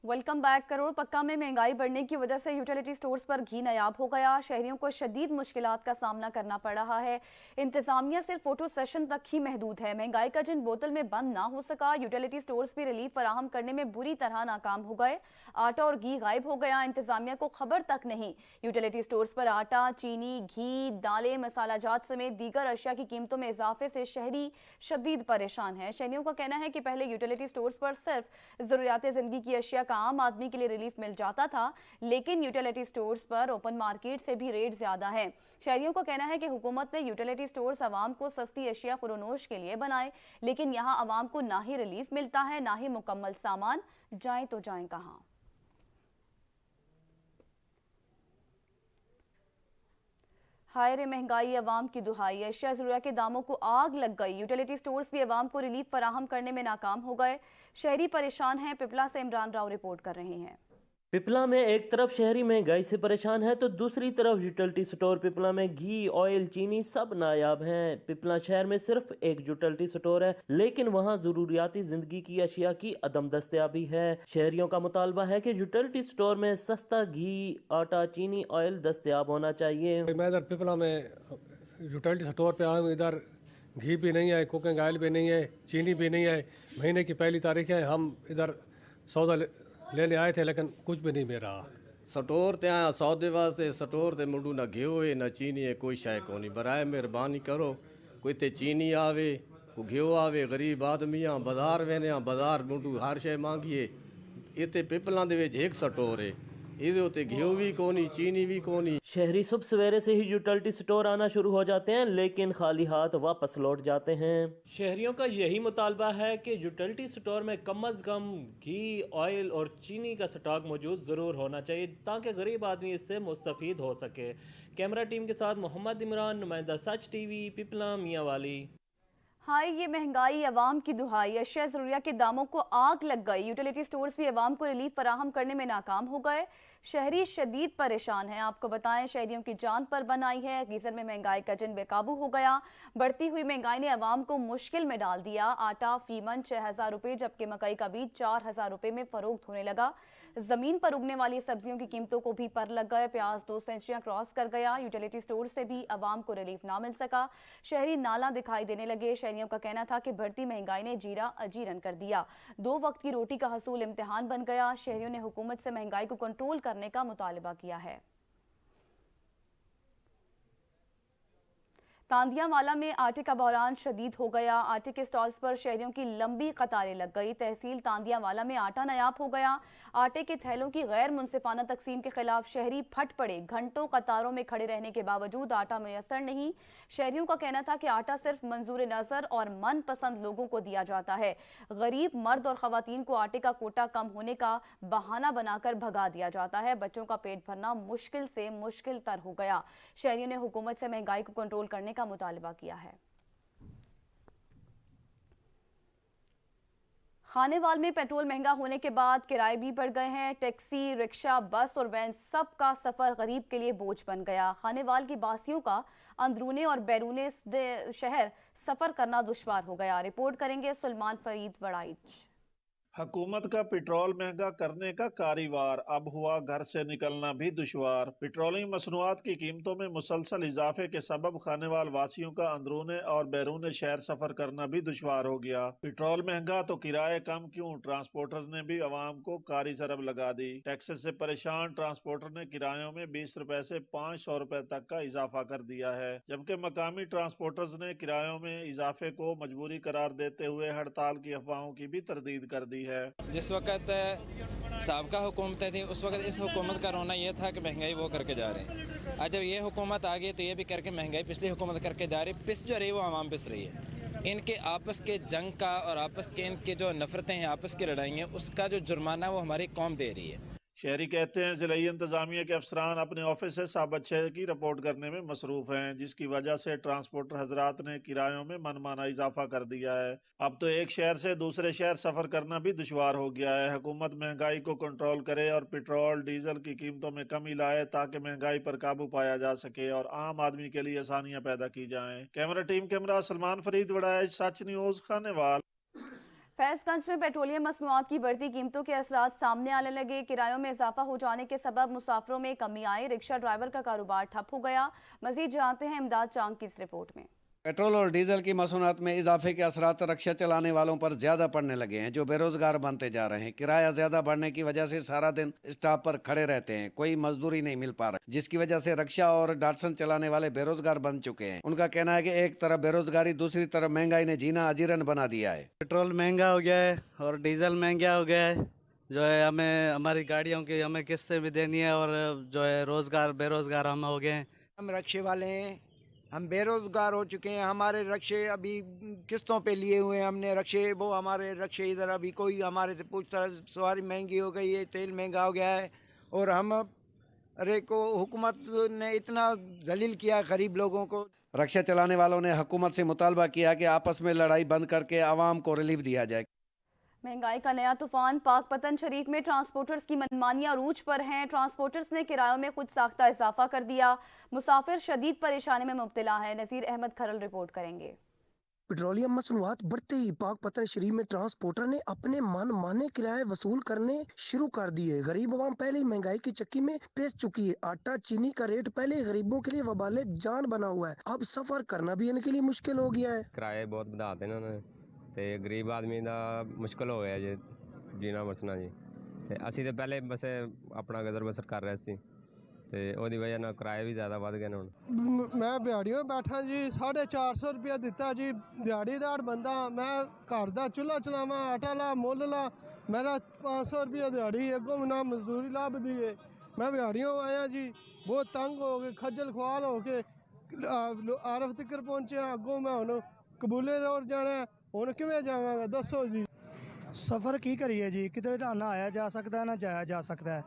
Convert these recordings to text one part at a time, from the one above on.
Welcome back. Crore पक्का में महंगाई बढ़ने की वजह से यूटिलिटी स्टोर्स पर घी नायाब हो गया। शहरियों को शदीद मुश्किलात का सामना करना पड़ रहा है। इंतजामिया सिर्फ फोटो सेशन तक ही महदूद है। महंगाई का जिन बोतल में बंद ना हो सका, यूटिलिटी स्टोर्स भी रिलीफ फराहम करने में बुरी तरह नाकाम हो गए। आटा और घी गायब हो गया, इंतजामिया को खबर तक नहीं। यूटिलिटी स्टोर्स पर आटा, चीनी, घी, दालें, मसाला जात समेत दीगर अशिया की कीमतों में इजाफे से शहरी शदीद परेशान है। शहरियों का कहना है कि पहले यूटिलिटी स्टोर्स पर सिर्फ जरूरियात जिंदगी की अशिया का आम आदमी के लिए रिलीफ मिल जाता था, लेकिन यूटिलिटी स्टोर्स पर ओपन मार्केट से भी रेट ज्यादा है। शहरियों का कहना है कि हुकूमत ने यूटिलिटी स्टोर्स आवाम को सस्ती अशिया फरोनोश के लिए बनाए, लेकिन यहाँ आवाम को ना ही रिलीफ मिलता है ना ही मुकम्मल सामान। जाए तो जाए कहाँ। हाय रे महंगाई, अवाम की दुहाई, अशिया ज़रूरिया के दामों को आग लग गई। यूटिलिटी स्टोर्स भी अवाम को रिलीफ फराहम करने में नाकाम हो गए। शहरी परेशान हैं। पिपला से इमरान राव रिपोर्ट कर रहे हैं। पिपला में एक तरफ शहरी महंगाई से परेशान है तो दूसरी तरफ यूटिलिटी स्टोर पिपला में घी, ऑयल, चीनी सब नायाब हैं। पिपला शहर में सिर्फ एक यूटिलिटी स्टोर है, लेकिन वहां जरूरियाती जिंदगी की अशिया की अदम दस्तयाबी है। शहरियों का मुतालबा है कि यूटिलिटी स्टोर में सस्ता घी, आटा, चीनी, ऑयल दस्तयाब होना चाहिए। मैं इधर पिपला में यूटिलिटी स्टोर पे आया हूँ। इधर घी भी नहीं है, कुकिंग ऑयल भी नहीं है, चीनी भी नहीं है। महीने की पहली तारीख है, हम इधर सौदा लेने आए थे, लेकिन कुछ भी नहीं मिल रहा। स्टोर ते आया सौदे वास्ते, स्टोर ते मुंडू ना घिओ है ना चीनी है, कोई शय कोनी। बराए मेहरबानी करो, कोई ते चीनी आवे, को घिओ आवे। गरीब आदमी आ, बाजार वेने आ, बाजार मुंडू हर शय मांगी है। इतने पिपलां दे विच एक स्टोर है, इहदे उत्ते घिओ भी कोनी, चीनी भी कोनी। शहरी सुबह सवेरे से ही यूटिलिटी स्टोर आना शुरू हो जाते हैं, लेकिन खाली हाथ वापस लौट जाते हैं। शहरियों का यही मुतालबा है कि यूटिलिटी स्टोर में कम अज़ कम घी, ऑयल और चीनी का स्टॉक मौजूद ज़रूर होना चाहिए, ताकि गरीब आदमी इससे मुस्तफ़ीद हो सके। कैमरा टीम के साथ मोहम्मद इमरान, नुमाइंदा सच टीवी, पिपला, मियाँवाली। हाय ये महंगाई, अवाम की दुहाई, अशिया ज़रूरिया के दामों को आग लग गई। यूटिलिटी स्टोर्स भी अवाम को रिलीफ फराहम करने में नाकाम हो गए। शहरी शदीद परेशान हैं। आपको बताएं, शहरियों की जान पर बन आई है। गीजर में महंगाई का जिन बेकाबू हो गया। बढ़ती हुई महंगाई ने अवाम को मुश्किल में डाल दिया। आटा फीमन 6,000 रुपये, जबकि मकई का बीज 4,000 रुपये में फरोख्त होने लगा। जमीन पर उगने वाली सब्जियों की कीमतों को भी पर लग गए। प्याज 2 सेंचुरियां क्रॉस कर गया। यूटिलिटी स्टोर से भी अवाम को रिलीफ ना मिल सका। शहरी नाला दिखाई देने लगे। शहरियों का कहना था कि बढ़ती महंगाई ने जीरा अजीरन कर दिया। 2 वक्त की रोटी का हसूल इम्तिहान बन गया। शहरियों ने हुकूमत से महंगाई को कंट्रोल करने का मुतालबा किया है। तांदियावाला में आटे का बहरान शदीद हो गया। आटे के स्टॉल्स पर शहरियों की लंबी कतारें लग गई। तहसील तांदियावाला में आटा नायाब हो गया। आटे के थैलों की गैर मुनसिफाना तकसीम के खिलाफ शहरी फट पड़े। घंटों कतारों में खड़े रहने के बावजूद आटा मुयसर नहीं। शहरियों का कहना था कि आटा सिर्फ मंजूर नजर और मनपसंद लोगों को दिया जाता है। गरीब मर्द और खवातीन को आटे का कोटा कम होने का बहाना बनाकर भगा दिया जाता है। बच्चों का पेट भरना मुश्किल से मुश्किल तर हो गया। शहरियों ने हुकूमत से महंगाई को कंट्रोल करने का मुतालबा किया है। खानेवाल में पेट्रोल महंगा होने के बाद किराए भी बढ़ गए हैं। टैक्सी, रिक्शा, बस और वैन सबका सफर गरीब के लिए बोझ बन गया। खानेवाल की बासियों का अंदरूने और बैरूने शहर सफर करना दुश्वार हो गया। रिपोर्ट करेंगे सुलेमान फरीद वड़ाइच। हुकूमत का पेट्रोल महंगा करने का कारीवार, अब हुआ घर से निकलना भी दुश्वार। पेट्रोलियम मसनूआत की कीमतों में मुसलसल इजाफे के सबब खानेवाल वासियों का अंदरूने और बैरून शहर सफर करना भी दुश्वार हो गया। पेट्रोल महंगा तो किराए कम क्यों, ट्रांसपोर्टर ने भी अवाम को कारी जरब लगा दी। टैक्सेस से परेशान ट्रांसपोर्टर ने किरायों में 20 रुपए से 500 रुपए तक का इजाफा कर दिया है, जबकि मकामी ट्रांसपोर्टर्स ने किरायों में इजाफे को मजबूरी करार देते हुए हड़ताल की अफवाहों की भी तरदीद कर दी है। जिस वक्त साबका हुकूमतें थी, उस वक्त इस हुकूमत का रोना यह था कि महंगाई वो करके जा रहे हैं। आज जब ये हुकूमत आ गई तो ये भी करके महंगाई पिछली हुकूमत करके जा रही। पिस जो रही वो आवाम पिस रही है। इनके आपस के जंग का और आपस के इनके जो नफरतें हैं, आपस की लड़ाई हैं, उसका जो जुर्माना वो हमारी कौम दे रही है। शहरी कहते हैं जिला इंतजामिया के अफसरान अपने ऑफिस से साबत शहर की रिपोर्ट करने में मसरूफ हैं, जिसकी वजह से ट्रांसपोर्टर हजरात ने किरायों में मनमाना इजाफा कर दिया है। अब तो एक शहर से दूसरे शहर सफर करना भी दुश्वार हो गया है। हुकूमत महंगाई को कंट्रोल करे और पेट्रोल डीजल की कीमतों में कमी लाए, ताकि महंगाई पर काबू पाया जा सके और आम आदमी के लिए आसानियां पैदा की जाएं। Camera team camera Salman Farid Waraich, Sach news, Khanewal. Faizganj में पेट्रोलियम मसनूआत की बढ़ती कीमतों के असरात सामने आने लगे। किरायों में इजाफा हो जाने के सबब मुसाफिरों में कमी आई। रिक्शा ड्राइवर का कारोबार ठप हो गया। मजीद जानते हैं इमदाद चांग की इस रिपोर्ट में। पेट्रोल और डीजल की मसूनात में इजाफे के असरात रिक्शा चलाने वालों पर ज़्यादा पड़ने लगे हैं, जो बेरोजगार बनते जा रहे हैं। किराया ज़्यादा बढ़ने की वजह से सारा दिन स्टॉप पर खड़े रहते हैं, कोई मजदूरी नहीं मिल पा रहा, जिसकी वजह से रिक्शा और डाटसन चलाने वाले बेरोजगार बन चुके हैं। उनका कहना है कि एक तरफ बेरोजगारी, दूसरी तरफ महंगाई ने जीना अजीरन बना दिया है। पेट्रोल महंगा हो गया है और डीजल महंगा हो गया है। जो है हमें हमारी गाड़ियों की हमें किस्तें भी देनी है और जो है रोज़गार बेरोज़गार हम हो गए हैं। हम रिक्शे वाले हैं, हम बेरोज़गार हो चुके हैं। हमारे रिक्शे अभी किस्तों पे लिए हुए हैं हमने रिक्शे, वो हमारे रिक्शे इधर अभी कोई हमारे से पूछता है। सवारी महंगी हो गई है, तेल महंगा हो गया है और हम अरे को हुकूमत ने इतना जलील किया गरीब लोगों को। रिक्शा चलाने वालों ने हुकूमत से मुतालबा किया कि आपस में लड़ाई बंद करके आवाम को रिलीफ दिया जाए। महंगाई का नया तूफान। पाक पतन शरीफ में ट्रांसपोर्टर्स की मनमानियां अरूज पर हैं। ट्रांसपोर्टर्स ने किरायों में खुद साख्ता इजाफा कर दिया। मुसाफिर शदीद परेशानी में मुब्तला है। नज़ीर अहमद खरल रिपोर्ट करेंगे। पेट्रोलियम मसनूआत बढ़ते ही पाक पतन शरीफ में ट्रांसपोर्टर ने अपने मन माने किराए वसूल करने शुरू कर दिए। गरीब आवाम पहले ही महंगाई की चक्की में पेश चुकी है। आटा चीनी का रेट पहले गरीबों के लिए वबाले जान बना हुआ है, अब सफर करना भी इनके लिए मुश्किल हो गया है। किराए बहुत बढ़ा देना उन्होंने ਤੇ ਗਰੀਬ ਆਦਮੀ ਦਾ ਮੁਸ਼ਕਲ ਹੋ ਗਿਆ ਜੀ ਜੀਣਾ ਮਰਸਣਾ ਜੀ। ਤੇ ਅਸੀਂ ਤਾਂ ਪਹਿਲੇ ਬਸ ਆਪਣਾ ਗੁਜ਼ਰ ਬਸਰ ਕਰ ਰਹੇ ਸੀ ਤੇ ਉਹਦੀ ਵਜ੍ਹਾ ਨਾਲ ਕਿਰਾਏ ਵੀ ਜ਼ਿਆਦਾ ਵੱਧ ਗਏ ਨੇ ਹੁਣ। ਮੈਂ ਦਿਹਾੜੀਆਂ ਬੈਠਾ ਜੀ, 450 ਰੁਪਇਆ ਦਿੱਤਾ ਜੀ, ਦਿਹਾੜੀਦਾਰ ਬੰਦਾ। ਮੈਂ ਘਰ ਦਾ ਚੁੱਲ੍ਹਾ ਚਲਾਵਾਂ, ਆਟਾ ਲਾ, ਮੁੱਲ ਲਾ, ਮੇਰਾ 500 ਰੁਪਇਆ ਦਿਹਾੜੀ, ਅੱਗੋਂ ਨਾ ਮਜ਼ਦੂਰੀ ਲੱਭਦੀ ਹੈ। ਮੈਂ ਦਿਹਾੜੀਆਂ ਆਇਆ ਜੀ, ਬਹੁਤ ਤੰਗ ਹੋ ਕੇ ਖੱਜਲ ਖੁਆਰ ਹੋ ਕੇ ਆਰਫ ਤੱਕ ਪਹੁੰਚਿਆ। ਅੱਗੋਂ ਮੈਂ ਹੁਣ ਕਬੂਲੇ ਰੋਡ ਜਾਣਾ, ਹੁਣ ਕਿਵੇਂ ਜਾਵਾਂਗਾ ਦੱਸੋ ਜੀ। ਸਫ਼ਰ ਕੀ ਕਰੀਏ ਜੀ, ਕਿਤੇ ਨਾ ਆਇਆ ਜਾ ਸਕਦਾ ਨਾ ਜਾਇਆ ਜਾ ਸਕਦਾ।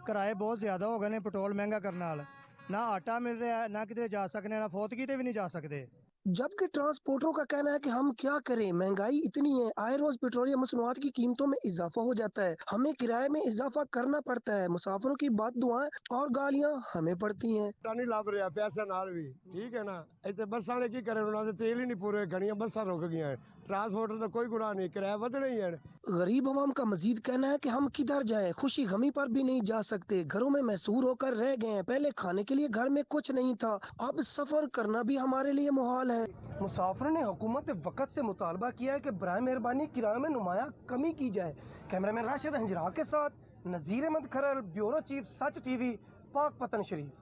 ਕਿਰਾਏ ਬਹੁਤ ਜ਼ਿਆਦਾ ਹੋ ਗਏ ਨੇ ਪੈਟਰੋਲ ਮਹਿੰਗਾ ਕਰਨ ਨਾਲ। ਨਾ ਆਟਾ ਮਿਲ ਰਿਹਾ, ਨਾ ਕਿਤੇ ਜਾ ਸਕਨੇ, ਨਾ ਫੌਤਗੀ ਤੇ ਵੀ ਨਹੀਂ ਜਾ ਸਕਦੇ। जबकि ट्रांसपोर्टरों का कहना है कि हम क्या करें, महंगाई इतनी है, आए रोज पेट्रोलियम मसनूआत की कीमतों में इजाफा हो जाता है, हमें किराए में इजाफा करना पड़ता है। मुसाफिरों की बात दुआएं और गालियां हमें पड़ती हैं। नहीं लाभ रहा पैसा नाल भी ठीक है ना। इतने बसा ने की करे, उन्होंने तेल ही नहीं पूरे, घड़ियां बसा रुक गई हैं। ट्रांसपोर्टर का कोई गुनाह नहीं, किराया बढ़ना ही है। गरीब आवाम का मजीद कहना है कि हम किधर जाएं, खुशी गमी पर भी नहीं जा सकते, घरों में महसूर होकर रह गए हैं। पहले खाने के लिए घर में कुछ नहीं था, अब सफर करना भी हमारे लिए मुहाल है। मुसाफिर ने हुकूमत वक्त से मुतालबा किया है कि बराए मेहरबानी किराए में नुमाया कमी की जाए। कैमरामैन राशिद हंजरा के साथ नज़ीर अहमद खरल, ब्यूरो चीफ, सच टीवी, पाक पतन शरीफ।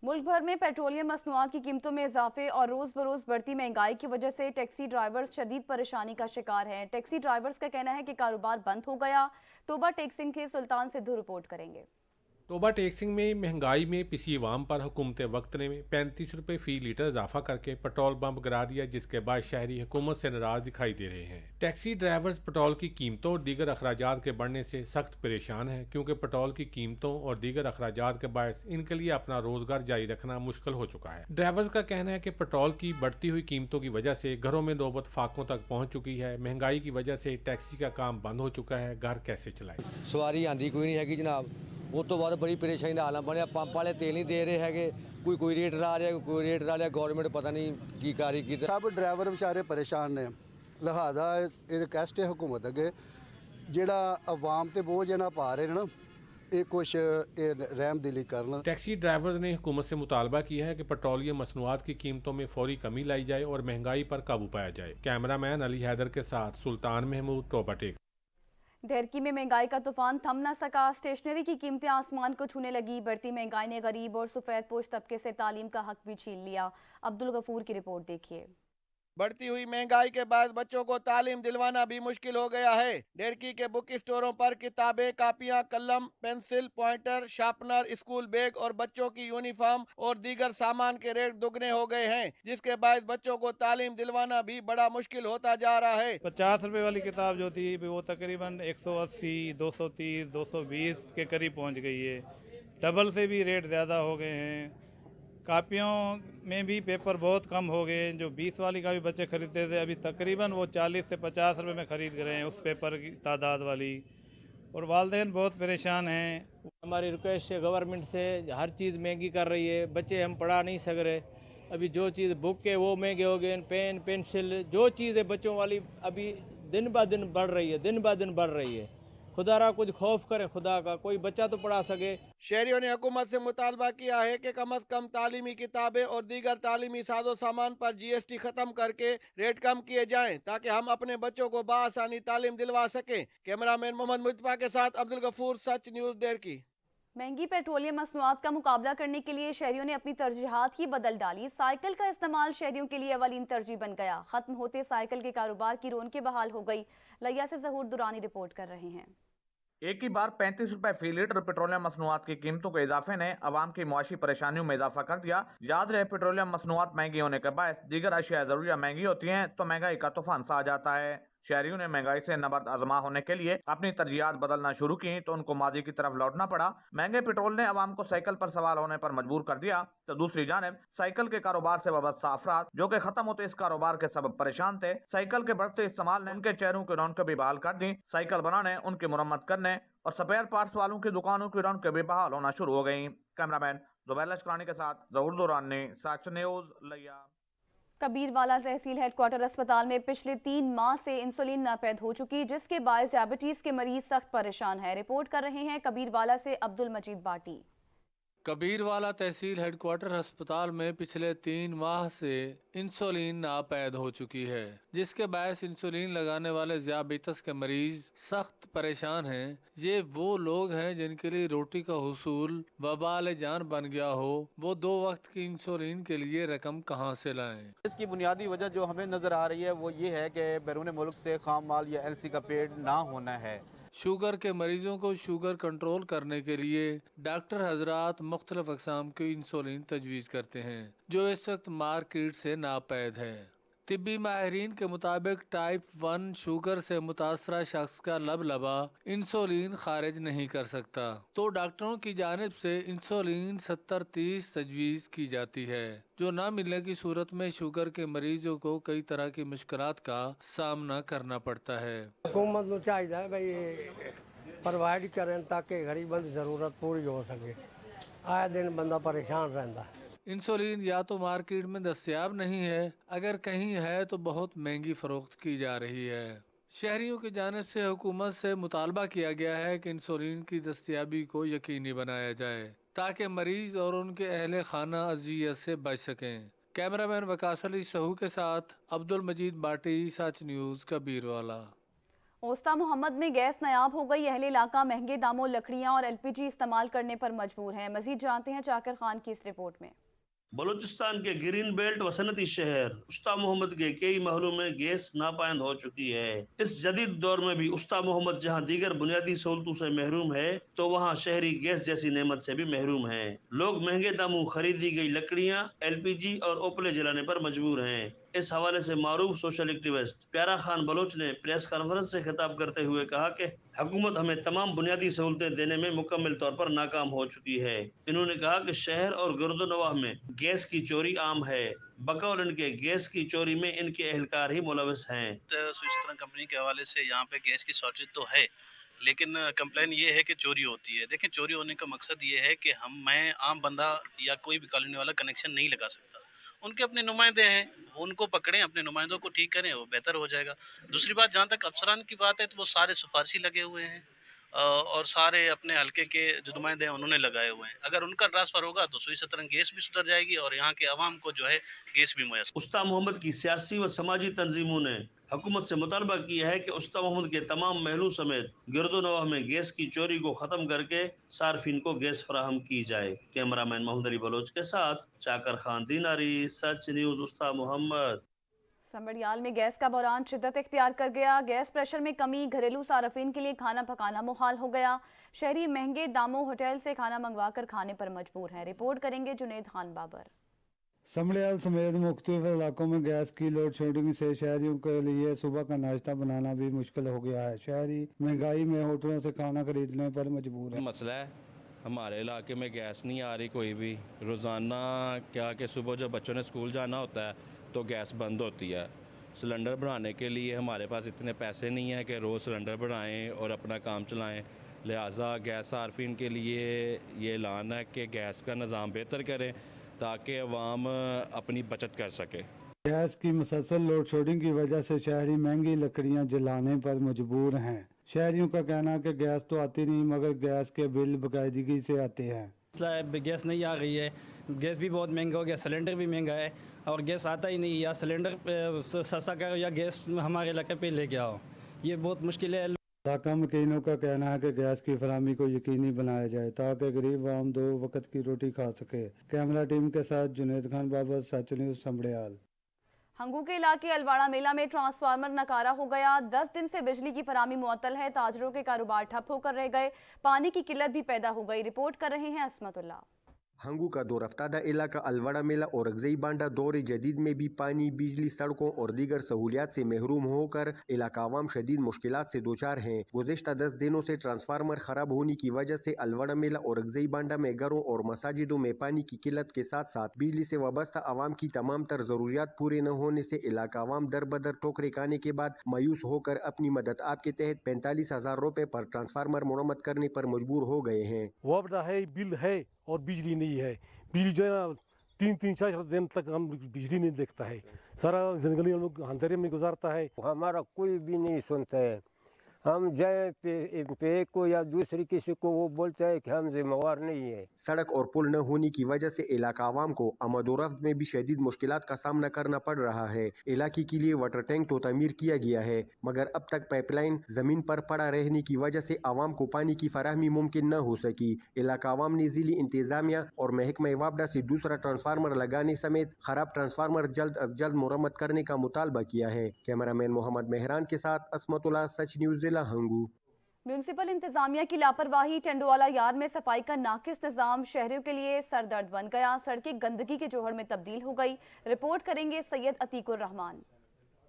मुल्क भर में पेट्रोलियम मसनूआत की कीमतों में इजाफे और रोज़ बरोज़ बढ़ती महंगाई की वजह से टैक्सी ड्राइवर्स शदीद परेशानी का शिकार हैं। टैक्सी ड्राइवर्स का कहना है कि कारोबार बंद हो गया। टोबा टैक्सिंग के सुल्तान सिद्धू रिपोर्ट करेंगे। टोबा टैक्सिंग में महंगाई में पिसी अवाम पर हुकूमत वक्त ने 35 रुपये फ़ी लीटर इजाफा करके पेट्रोल पंप गिरा दिया, जिसके बाद शहरी हुकूमत से नाराज दिखाई दे रहे हैं। टैक्सी ड्राइवर्स पेट्रोल की कीमतों और दीगर अखराजात के बढ़ने से सख्त परेशान हैं, क्योंकि पेट्रोल की कीमतों और दीगर अखराजात के बायस इनके लिए अपना रोजगार जारी रखना मुश्किल हो चुका है। ड्राइवर्स का कहना है कि पेट्रोल की बढ़ती हुई कीमतों की वजह से घरों में नौबत फाकों तक पहुँच चुकी है। महंगाई की वजह से टैक्सी का काम बंद हो चुका है, घर कैसे चलाए। सवारी आंदी कोई नहीं है जनाब, उस तो बाद बड़ी परेशानी का आलम बनया। पंप वाले तेल नहीं दे रहे है, कोई रेट ला रहा, कोई रेट ला रहा, गवर्नमेंट पता नहीं की कारी की। सब ड्राइवर बेचारे परेशान ने, लिहाजा रिक्वेस्ट है हुकूमत अगे जिहड़ा अवाम ते बोझ ना पा रहे ना, ये कुछ रहमदिली करन। टैक्सी ड्राइवर्स ने हुकूमत से मुतालबा किया है कि पेट्रोलियम मसनूआत की कीमतों में फौरी कमी लाई जाए और महंगाई पर काबू पाया जाए। कैमरामैन अली हैदर के साथ सुल्तान महमूद, टोबा टेक। ढेरकी में महंगाई का तूफान थम न सका। स्टेशनरी की कीमतें आसमान को छूने लगी। बढ़ती महंगाई ने गरीब और सफेद पोश तबके से तालीम का हक भी छीन लिया। अब्दुल गफूर की रिपोर्ट देखिए। बढ़ती हुई महंगाई के बाद बच्चों को तालीम दिलवाना भी मुश्किल हो गया है। ढेरकी के बुक स्टोरों पर किताबें, कापियां, कलम, pencil, pointer, sharpener, school bag और बच्चों की यूनिफॉर्म और दीगर सामान के रेट दुगने हो गए हैं, जिसके बाद बच्चों को तालीम दिलवाना भी बड़ा मुश्किल होता जा रहा है। 50 रुपए वाली किताब जो थी वो तकरीबन 180, 230, 220 के करीब पहुंच गई है। डबल से भी रेट ज़्यादा हो गए हैं। कापियों में भी पेपर बहुत कम हो गए। जो 20 वाली का भी बच्चे खरीदते थे, अभी तकरीबन वो 40 से 50 रुपए में ख़रीद रहे हैं उस पेपर की तादाद वाली। और वालिदैन बहुत परेशान हैं। हमारी रिक्वेस्ट है गवर्नमेंट से, हर चीज़ महंगी कर रही है, बच्चे हम पढ़ा नहीं सक रहे। अभी जो चीज़ बुक के वो महंगे हो गए, पेन, पेंसिल, जो चीज़ है बच्चों वाली अभी दिन ब दिन बढ़ रही है, दिन ब दिन बढ़ रही है। खुदारा कुछ खौफ करे खुदा का, कोई बच्चा तो पढ़ा सके। शहरियों ने हुकूमत से मुतालबा किया है कि कम अज़ कम तालीमी किताबें और दीगर तालीमी साजो सामान पर GST ख़त्म करके रेट कम किए जाएं ताकि हम अपने बच्चों को बआसानी तालीम दिलवा सकें। कैमरामैन मोहम्मद मुस्तफा के साथ अब्दुल गफूर, सच न्यूज़ डेरकी। महंगी पेट्रोलियम मसनूआत का मुकाबला करने के लिए शहरियों ने अपनी तरजीहात ही बदल डाली। साइकिल का इस्तेमाल शहरियों के लिए अवलीन तरजीह बन गया। खत्म होते साइकिल के कारोबार की रौनकें बहाल हो गई। लिया से ज़हूर दुरानी रिपोर्ट कर रहे हैं। एक ही बार 35 रुपए फी लीटर पेट्रोलियम मसनूआत की कीमतों के इजाफे ने अवाम की मुआशी परेशानियों में इजाफा कर दिया। याद रहे, पेट्रोलियम मसनूआत महंगी होने के बायस दीगर अशिया ज़रूरिया महंगी होती हैं तो महंगाई का तूफान सा आ जाता है। शहरियों ने महंगाई से नबर्द आजमा होने के लिए अपनी तरजीहात बदलना शुरू की तो उनको माजी की तरफ लौटना पड़ा। महंगे पेट्रोल ने अवाम को साइकिल पर सवार होने पर मजबूर कर दिया तो दूसरी जानिब साइकिल के कारोबार से वाबस्ता अफराद जो कि खत्म होते इस कारोबार के सबब परेशान थे, साइकिल के बढ़ते इस्तेमाल ने उनके चेहरों की रौनकें भी बहाल कर दी। साइकिल बनाने, उनकी मुरम्मत करने और स्पेयर पार्ट्स वालों की दुकानों की रौनकें भी बहाल होना शुरू हो गई। कैमरामैन जुबैर लश्करानी के साथ ज़हूर दुरानी, सच न्यूज़, लिया। कबीरवाला तहसील हेडक्वार्टर अस्पताल में पिछले 3 माह से इंसुलिन नापैद हो चुकी, जिसके बायस डायबिटीज के मरीज सख्त परेशान है। रिपोर्ट कर रहे हैं कबीरवाला से अब्दुल मजीद बाटी। कबीरवाला तहसील हेडक्वार्टर अस्पताल में पिछले 3 माह से इंसुलिन नापैद हो चुकी है, जिसके बायस इंसुलिन लगाने वाले ज़ियाबितस के मरीज सख्त परेशान हैं। ये वो लोग हैं जिनके लिए रोटी का हुसूल वबाल जान बन गया हो, वो 2 वक्त की इंसुलिन के लिए रकम कहाँ से लाएं। इसकी बुनियादी वजह जो हमें नज़र आ रही है वो ये है कि बैरून मुल्क से खाम माल या LC का पेड ना होना है। शुगर के मरीजों को शुगर कंट्रोल करने के लिए डॉक्टर हजरात मुख्तलिफ अक़साम की इंसुलिन तजवीज़ करते हैं जो इस वक्त मार्केट से नापैद है। तिब्बी माहिरीन के मुताबिक टाइप 1 शुगर से मुतासरा शख्स का लबलबा इंसुलिन खारिज नहीं कर सकता, तो डॉक्टरों की जानिब से इंसुलिन 70-30 तजवीज़ की जाती है, जो ना मिलने की सूरत में शुगर के मरीजों को कई तरह की मुश्किलात का सामना करना पड़ता है। हुकूमत को चाहिए भाई प्रोवाइड करें ताकि गरीबों की ज़रूरत पूरी हो सके। आए दिन बंदा परेशान रहता है। इंसुलिन या तो मार्केट में दस्तयाब नहीं है, अगर कहीं है तो बहुत महंगी फरोख्त की जा रही है। शहरियों की जानिब से हुकूमत से मुतालबा किया गया है कि इंसुलिन की दस्तयाबी को यकीनी बनाया जाए ताकि मरीज और उनके अहले खाना अजियत से बच सकें। कैमरामैन वकास अली सहू के साथ अब्दुल मजीद बाटी, सच न्यूज़, कबीरवाला। ओस्ता मोहम्मद में गैस नायाब हो गई। अहले इलाका महंगे दामों लकड़ियां और LPG इस्तेमाल करने पर मजबूर हैं। मजीद जानते हैं चाकर खान की इस रिपोर्ट में। बलूचिस्तान के ग्रीन बेल्ट व सनती शहर उस्ता मोहम्मद के कई महलों में गैस नापायद हो चुकी है। इस जदीद दौर में भी उस्ता मोहम्मद जहां दीगर बुनियादी सहूलतों से महरूम है तो वहां शहरी गैस जैसी नेमत से भी महरूम हैं। लोग महंगे दामों खरीदी गई लकड़ियां, LPG और ओपले जलाने पर मजबूर हैं। इस हवाले से मारूफ सोशल एक्टिविस्ट प्यारा खान बलोच ने प्रेस कॉन्फ्रेंस से खिताब करते हुए कहा कि हुकूमत हमें तमाम बुनियादी सहूलतें देने में मुकम्मल तौर पर नाकाम हो चुकी है। इन्होंने कहा कि शहर और गिरदोनवाह में गैस की चोरी आम है। बकौल इनके गैस की चोरी में इनके एहलकार ही मुलविस हैं। सुचित्रा कंपनी के हवाले से यहाँ पे गैस की शॉर्टेज तो है, लेकिन कंप्लेन ये है कि चोरी होती है। देखिए, चोरी होने का मकसद ये है कि मैं आम बंदा या कोई भी कॉलोनी वाला कनेक्शन नहीं लगा सकता। उनके अपने नुमाइंदे हैं, उनको पकड़ें, अपने नुमाइंदों को ठीक करें, वो बेहतर हो जाएगा। दूसरी बात, जहाँ तक अफसरान की बात है तो वो सारे सिफारशी लगे हुए हैं और सारे अपने हल्के के जो नुमाइंदे हैं उन्होंने लगाए हुए हैं। अगर उनका ट्रांसफ़र होगा तो सुई सतरंग गैस भी सुधर जाएगी और यहाँ के अवाम को जो है गैस भी मुयस्सर। उस्ता मोहम्मद की सियासी व समाजी तंजीमों ने हुकूमत से मुतालबा किया है कि उस्ता मोहम्मद के तमाम महलों समेत गिरदोनवाह में गैस की चोरी को ख़त्म करके सार्फिन को गैस फराहम की जाए। कैमरामैन मोहम्मद अली बलोच के साथ चाकर खान दीनारी, सच न्यूज़, उस्ता मोहम्मद। समड़ियाल में गैस का बहरान शिद्दत इख्तियार कर गया। गैस प्रेशर में कमी, घरेलू सार्फिन के लिए खाना पकाना मुहाल हो गया। शहरी महंगे दामों होटल से खाना मंगवा कर खाने पर मजबूर हैं। रिपोर्ट करेंगे जुनेद खान बाबर। समड़ियाल समेत मुख्तलिफ इलाकों में गैस की लोड शेडिंग से शहरियों के लिए सुबह का नाश्ता बनाना भी मुश्किल हो गया है। शहरी महंगाई में होटलों से खाना खरीदने पर मजबूर है। मसला है हमारे इलाके में गैस नहीं आ रही कोई भी। रोज़ाना क्या कि सुबह जब बच्चों ने स्कूल जाना होता है तो गैस बंद होती है। सिलेंडर बढ़ाने के लिए हमारे पास इतने पैसे नहीं हैं कि रोज़ सिलेंडर बढ़ाएं और अपना काम चलाएं। लिहाजा गैस सार्फिन के लिए ये ऐलान है कि गैस का निज़ाम बेहतर करें ताकि अवाम अपनी बचत कर सके। गैस की मुसलसल लोड शेडिंग की वजह से शहरी महंगी लकड़ियां जलाने पर मजबूर हैं। शहरियों का कहना है कि गैस तो आती नहीं मगर गैस के बिल बाकायदगी से आते हैं। गैस नहीं आ रही है, गैस भी बहुत महंगा हो गया, सिलेंडर भी महंगा है और गैस आता ही नहीं, या सिलेंडर सस्ता करो या गैस हमारे इलाके पे लेके आओ, ये बहुत मुश्किल है। इलाका मकीनों का कहना है कि गैस की फराहमी को यकीनी बनाया जाए ताकि गरीब आवाम 2 वक्त की रोटी खा सके। कैमरा टीम के साथ जुनेद खान बाबर, सच न्यूज़, समड़ियाल। हंगू के इलाके अलवाड़ा मेला में ट्रांसफार्मर नकारा हो गया। 10 दिन से बिजली की फराहमी मुअत्तल है। ताजरों के कारोबार ठप होकर रह गए। पानी की किल्लत भी पैदा हो गई। रिपोर्ट कर रहे हैं असमतुल्लाह। हंगू का दो रफ्तादा इलाका अलवाड़ा मेला और अगजई बांडा दौरे जदीद में भी पानी, बिजली, सड़कों और दीगर सहूलियात से महरूम होकर इलाका आवाम शदीद मुश्किलात से दो चार हैं। गुज़िश्ता 10 दिनों से ट्रांसफार्मर खराब होने की वजह से अलवाड़ा मेला और अगजई बांडा में घरों और मसाजिदों में पानी की किल्लत के साथ साथ बिजली से वाबस्ता आवाम की तमाम तर जरूरियात पूरे न होने से इलाका आवाम दर बदर ठोकरे खाने के बाद मायूस होकर अपनी मदद आप के तहत 45,000 रुपए पर ट्रांसफार्मर मुरम्मत करने पर मजबूर हो गए हैं। वापदा है, बिल है और बिजली नहीं है। बिजली जो है ना 3-4 दिन तक हम बिजली नहीं देखता है, सारा जिंदगी हम लोग अंधेरे में गुजारता है। हमारा कोई भी नहीं सुनता है, हम जाए पे को या दूसरी किसी को वो बोलता है कि हम जिम्मेवार नहीं है। सड़क और पुल न होने की वजह से इलाका आवाम को आमद और रफ्त में भी शदीद मुश्किलात का सामना करना पड़ रहा है। इलाके के लिए वाटर टैंक तो तामीर किया गया है मगर अब तक पाइपलाइन जमीन पर पड़ा रहने की वजह से आवाम को पानी की फराहमी मुमकिन न हो सकी। इलाका आवाम ने जिली इंतजामिया और महकमा वापडा से दूसरा ट्रांसफार्मर लगाने समेत खराब ट्रांसफार्मर जल्द अज जल्द मुरम्मत करने का मुतालबा किया है। कैमरामैन मोहम्मद मेहरान के साथ असमतुल्लाह, सच न्यूज़, हंगू। म्यूनिसिपल इंतजामिया की लापरवाही, टंडोवाला यार्ड में सफाई का नाकिस निजाम शहरियों के लिए सरदर्द बन गया। सड़कें गंदगी के जोहड़ में तब्दील हो गई। रिपोर्ट करेंगे सैयद अतीकुर रहमान।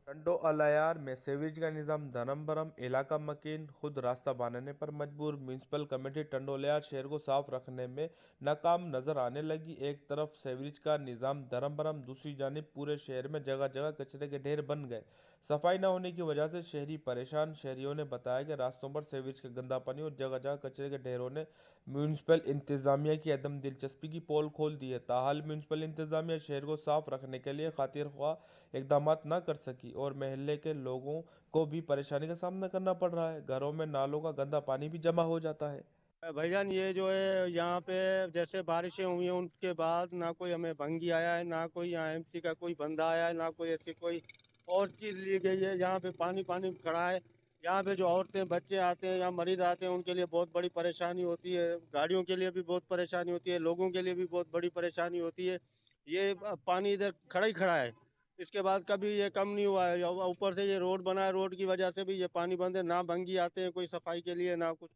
टंडो अलायार में सीवरेज का निज़ाम धर्म भरम, इलाका मकीन खुद रास्ता बनाने पर मजबूर। म्यूनसिपल कमेटी टंडो अलायार शहर को साफ रखने में नाकाम नजर आने लगी। एक तरफ सीवरेज का निज़ाम धर्म भरम, दूसरी जानिब पूरे शहर में जगह जगह कचरे के ढेर बन गए। सफाई न होने की वजह से शहरी परेशान। शहरियों ने बताया कि रास्तों पर सीवरेज का गंदा पानी और जगह जगह कचरे के ढेरों ने म्यूनसिपल इंतजामिया की अदम दिलचस्पी की पोल खोल दी है। ताहाल म्यूनसिपल इंतजामिया शहर को साफ रखने के लिए खातिर ख्वाह इकदाम न कर सकी और महल्ले के लोगों को भी परेशानी का सामना करना पड़ रहा है। घरों में नालों का गंदा पानी भी जमा हो जाता है। भाईजान ये जो है यहाँ पे जैसे बारिशें हुई हैं उनके बाद ना कोई हमें भंगी आया है, ना कोई यहाँ एमसी का कोई बंदा आया है, ना कोई ऐसी कोई और चीज़ ली गई है। यहाँ पे पानी खड़ा है। यहाँ पे जो औरतें बच्चे आते हैं या मरीज आते हैं उनके लिए बहुत बड़ी परेशानी होती है। गाड़ियों के लिए भी बहुत परेशानी होती है, लोगों के लिए भी बहुत बड़ी परेशानी होती है। ये पानी इधर खड़ा ही खड़ा है, इसके बाद कभी ये कम नहीं हुआ है। ऊपर से ये रोड बना है, रोड की वजह से भी ये पानी बंद है। ना भंगी आते हैं कोई सफाई के लिए ना कुछ।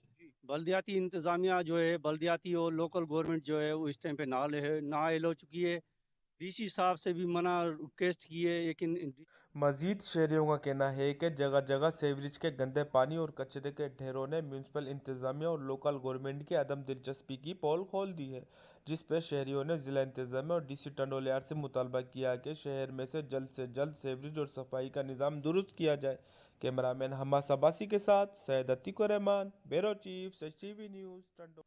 बल्दियाती इंतज़ामिया जो है, बल्दियाती और लोकल गवर्नमेंट जो है वो इस टाइम पे ना हो चुकी है। डीसी साहब से भी मना रिक्वेस्ट की है लेकिन मजीद शहरियों का कहना है कि जगह जगह सीवरेज के गंदे पानी और कचरे के ढेरों ने म्यूनसिपल इंतजामिया और लोकल गवर्नमेंट की अदम दिलचस्पी की पोल खोल दी है, जिस पर शहरियों ने जिला इंतजामिया और डीसी टंडोलियार से मुतालबा किया कि शहर में से जल्द सीवरेज और सफाई का निज़ाम दुरुस्त किया जाए। कैमरामैन हमास अब्बासी के साथ Syed Atiqur Rahman, bureau chief, STV news, Tando.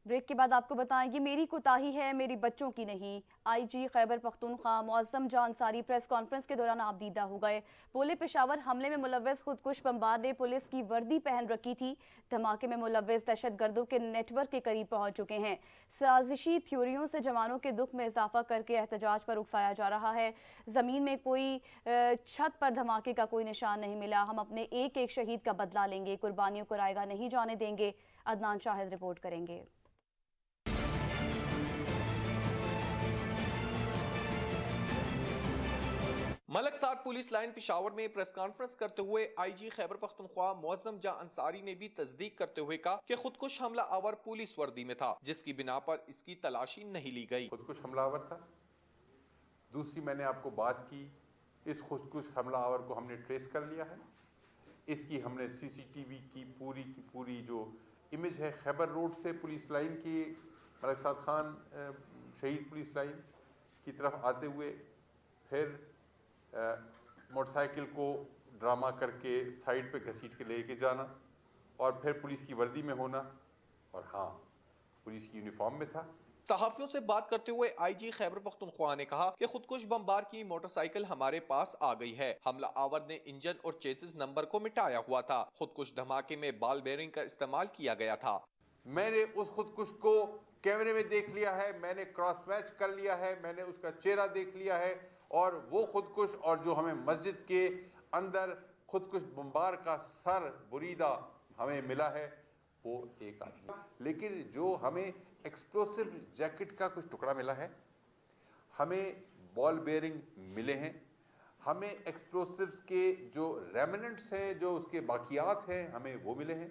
Break के बाद आपको बताएंगे मेरी कोताही है, मेरी बच्चों की नहीं। IG खैबर पख्तूनख्वा मुअज़्ज़म जाह अंसारी प्रेस कॉन्फ्रेंस के दौरान आपदीदा हो गए। पोले पेशावर हमले में मुलव्वस खुदकुश बमबार ने पुलिस की वर्दी पहन रखी थी। धमाके में मुलव्वस दहशतगर्दों के नेटवर्क के करीब पहुंच चुके हैं। साजिशी थ्योरियों से जवानों के दुख में इजाफा करके एहतजाज पर उकसाया जा रहा है। ज़मीन में कोई छत पर धमाके का कोई निशान नहीं मिला। हम अपने एक एक शहीद का बदला लेंगे, कुर्बानियों को रायगा नहीं जाने देंगे। अदनान शाहिद रिपोर्ट करेंगे। मलक साद पुलिस लाइन पेशावर में प्रेस कॉन्फ्रेंस करते हुए IG खैबर पख्तूनख्वा मुअज़्ज़म जाह अंसारी ने भी तस्दीक करते हुए कहा कि खुदकुश हमलावर पुलिस वर्दी में था, जिसकी बिना पर इसकी तलाशी नहीं ली गई। खुदकुश हमलावर था। दूसरी मैंने आपको बात की, इस खुदकुश हमलावर को हमने ट्रेस कर लिया है। इसकी हमने CCTV की पूरी जो इमेज है खैबर रोड से पुलिस लाइन की मलक साद खान शहीद पुलिस लाइन की तरफ आते हुए फिर मोटरसाइकिल को ड्रामा करके साइड पे घसीट के लेके जाना और फिर पुलिस की वर्दी में होना, और हाँ पुलिस की यूनिफॉर्म में था। صحافیوں سے بات کرتے ہوئے IG خیبر پختونخوا نے کہا کہ خودکش بمبار کی موٹر سائیکل ہمارے پاس آ گئی ہے. حملہ آور نے انجن اور چیسز نمبر کو مٹایا ہوا تھا. خودکش دھماکے میں بال بیرنگ کا استعمال کیا گیا تھا. میں نے اس خودکش کو کیمرے میں دیکھ لیا ہے, میں نے کراس میچ کر لیا ہے, میں نے اس کا چہرہ دیکھ لیا ہے, اور وہ خودکش اور جو ہمیں مسجد کے اندر خودکش بمبار کا سر بریدہ ہمیں ملا ہے وہ ایک آدمی. لیکن جو ہمیں ایکسپلوسیو جیکٹ کا کچھ ٹکڑا ملا ہے, ہمیں بال بیرنگ ملے ہیں, ہمیں ایکسپلوسیوز کے جو ریمننٹس ہیں, جو اس کے باقیات ہیں, ہمیں وہ ملے ہیں.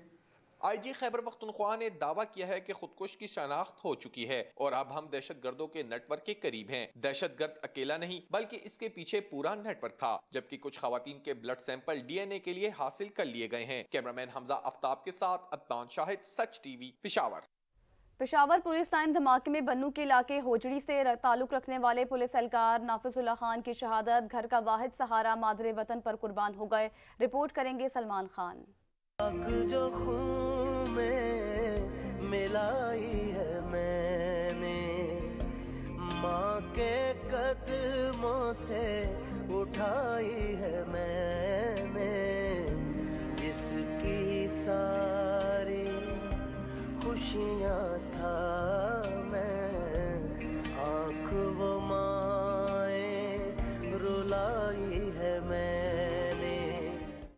IG خیبر پختونخوا نے دعویٰ کیا ہے کہ خودکش کی شناخت ہو چکی ہے اور اب ہم دہشت گردوں کے نیٹ ورک کے قریب ہیں. دہشت گرد اکیلا نہیں بلکہ اس کے پیچھے پورا نیٹ ورک تھا, جبکہ کچھ خواتین کے بلڈ سیمپل DNA کے لیے حاصل کر لیے گئے ہیں. کیمرامین حمزہ آفتاب کے ساتھ Adnan Shahid, Sach TV, Peshawar. Peshawar police line دھماکے میں بنو کے علاقے ہوجڑی سے تعلق رکھنے والے پولیس اہلکار نافذ اللہ خان کی شہادت. گھر کا واحد سہارا مادر وطن پر قربان ہو گئے. رپورٹ کریں گے سلمان خان. جو خون میں ملائی ہے میں نے, ماں کے قدموں سے اٹھائی ہے میں نے, جس کی ساری خوشیاں تھا میں, آنکھ وہ مائیں رلائی ہے میں نے.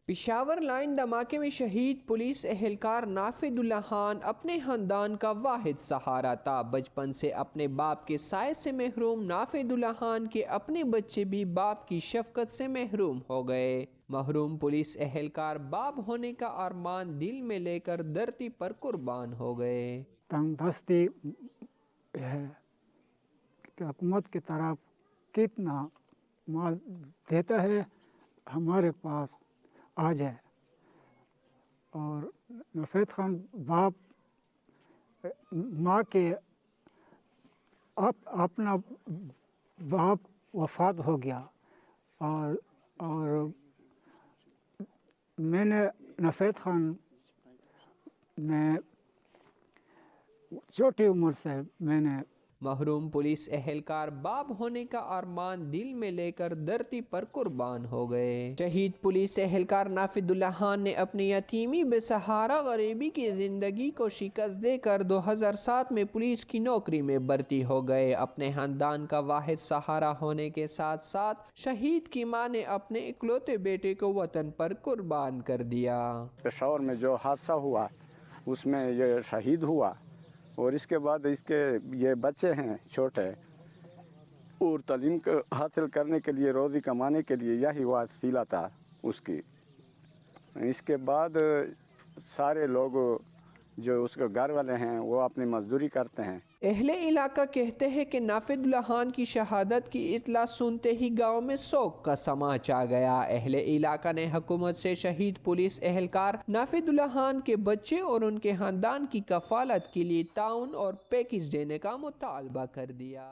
پشاور لائن دھماکے میں شہید پولیس اہلکار نافذ اللہ خان اپنے خاندان کا واحد سہارا تھا. بچپن سے اپنے باپ کے سائے سے محروم نافذ اللہ خان کے اپنے بچے بھی باپ کی شفقت سے محروم ہو گئے. محروم پولیس اہلکار باپ ہونے کا ارمان دل میں لے کر دھرتی پر قربان ہو گئے. تنگ دستی ہے کہ حکومت کی طرف کتنا مال دیتا ہے ہمارے پاس آ جائے, اور نفید خان باپ ماں کے اپنا باپ وفات ہو گیا, اور میں نے نفید خان میں چھوٹی عمر سے میں نے محروم پولیس اہلکار باپ ہونے کا ارمان دل میں لے کر دھرتی پر قربان ہو گئے. شہید پولیس اہلکار نافذ اللہ خان نے اپنی یتیمی بے سہارا غریبی کی زندگی کو شکست دے کر 2007 میں پولیس کی نوکری میں بھرتی ہو گئے. اپنے خاندان کا واحد سہارا ہونے کے ساتھ ساتھ شہید کی ماں نے اپنے اکلوتے بیٹے کو وطن پر قربان کر دیا. پشاور میں جو حادثہ ہوا اس میں یہ شہید ہوا, اور اس کے بعد اس کے یہ بچے ہیں چھوٹے, اور تعلیم حاصل کرنے کے لیے, روزی کمانے کے لیے یہی وسیلہ تھا اس کی. اس کے بعد سارے لوگ جو اس کے گھر والے ہیں وہ اپنی مزدوری کرتے ہیں. اہل علاقہ کہتے ہیں کہ نافذ اللہ خان کی شہادت کی اطلاع سنتے ہی گاؤں میں سوگ کا سما چھا گیا. اہل علاقہ نے حکومت سے شہید پولیس اہلکار نافذ اللہ خان کے بچے اور ان کے خاندان کی کفالت کے لیے تعاون اور پیکج دینے کا مطالبہ کر دیا.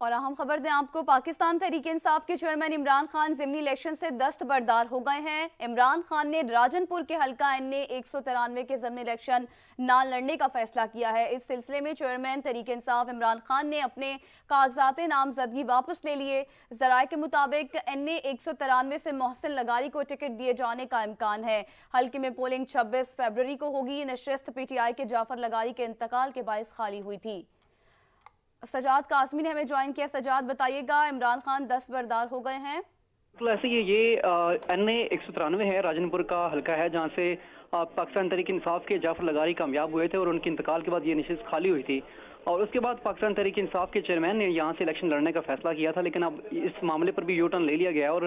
اور اہم خبر دیں آپ کو, پاکستان تحریک انصاف کے چیئرمین عمران خان ضمنی الیکشن سے دستبردار ہو گئے ہیں. عمران خان نے راجن پور کے حلقہ NA 193 کے ضمنی الیکشن نہ لڑنے کا فیصلہ کیا ہے. اس سلسلے میں چیئرمین تحریک انصاف عمران خان نے اپنے کاغذات نامزدگی واپس لے لیے. ذرائع کے مطابق NA 193 سے محسن لغاری کو ٹکٹ دیے جانے کا امکان ہے. حلقے میں پولنگ 26 فروری کو ہوگی. نشست PTI کے جعفر لغاری کے انتقال کے باعث خالی ہوئی تھی. سجاد قاسمی نے ہمیں جوائن کیا. سجاد بتائیے گا, عمران خان دستبردار ہو گئے ہیں. ایسے یہ NA 193 ہے, راجن پور کا حلقہ ہے جہاں سے پاکستان تحریک انصاف کے جعفر لغاری کامیاب ہوئے تھے, اور ان کے انتقال کے بعد یہ نشست خالی ہوئی تھی. اور اس کے بعد پاکستان تحریک انصاف کے چیئرمین نے یہاں سے الیکشن لڑنے کا فیصلہ کیا تھا, لیکن اب اس معاملے پر بھی یو ٹرن لے لیا گیا ہے, اور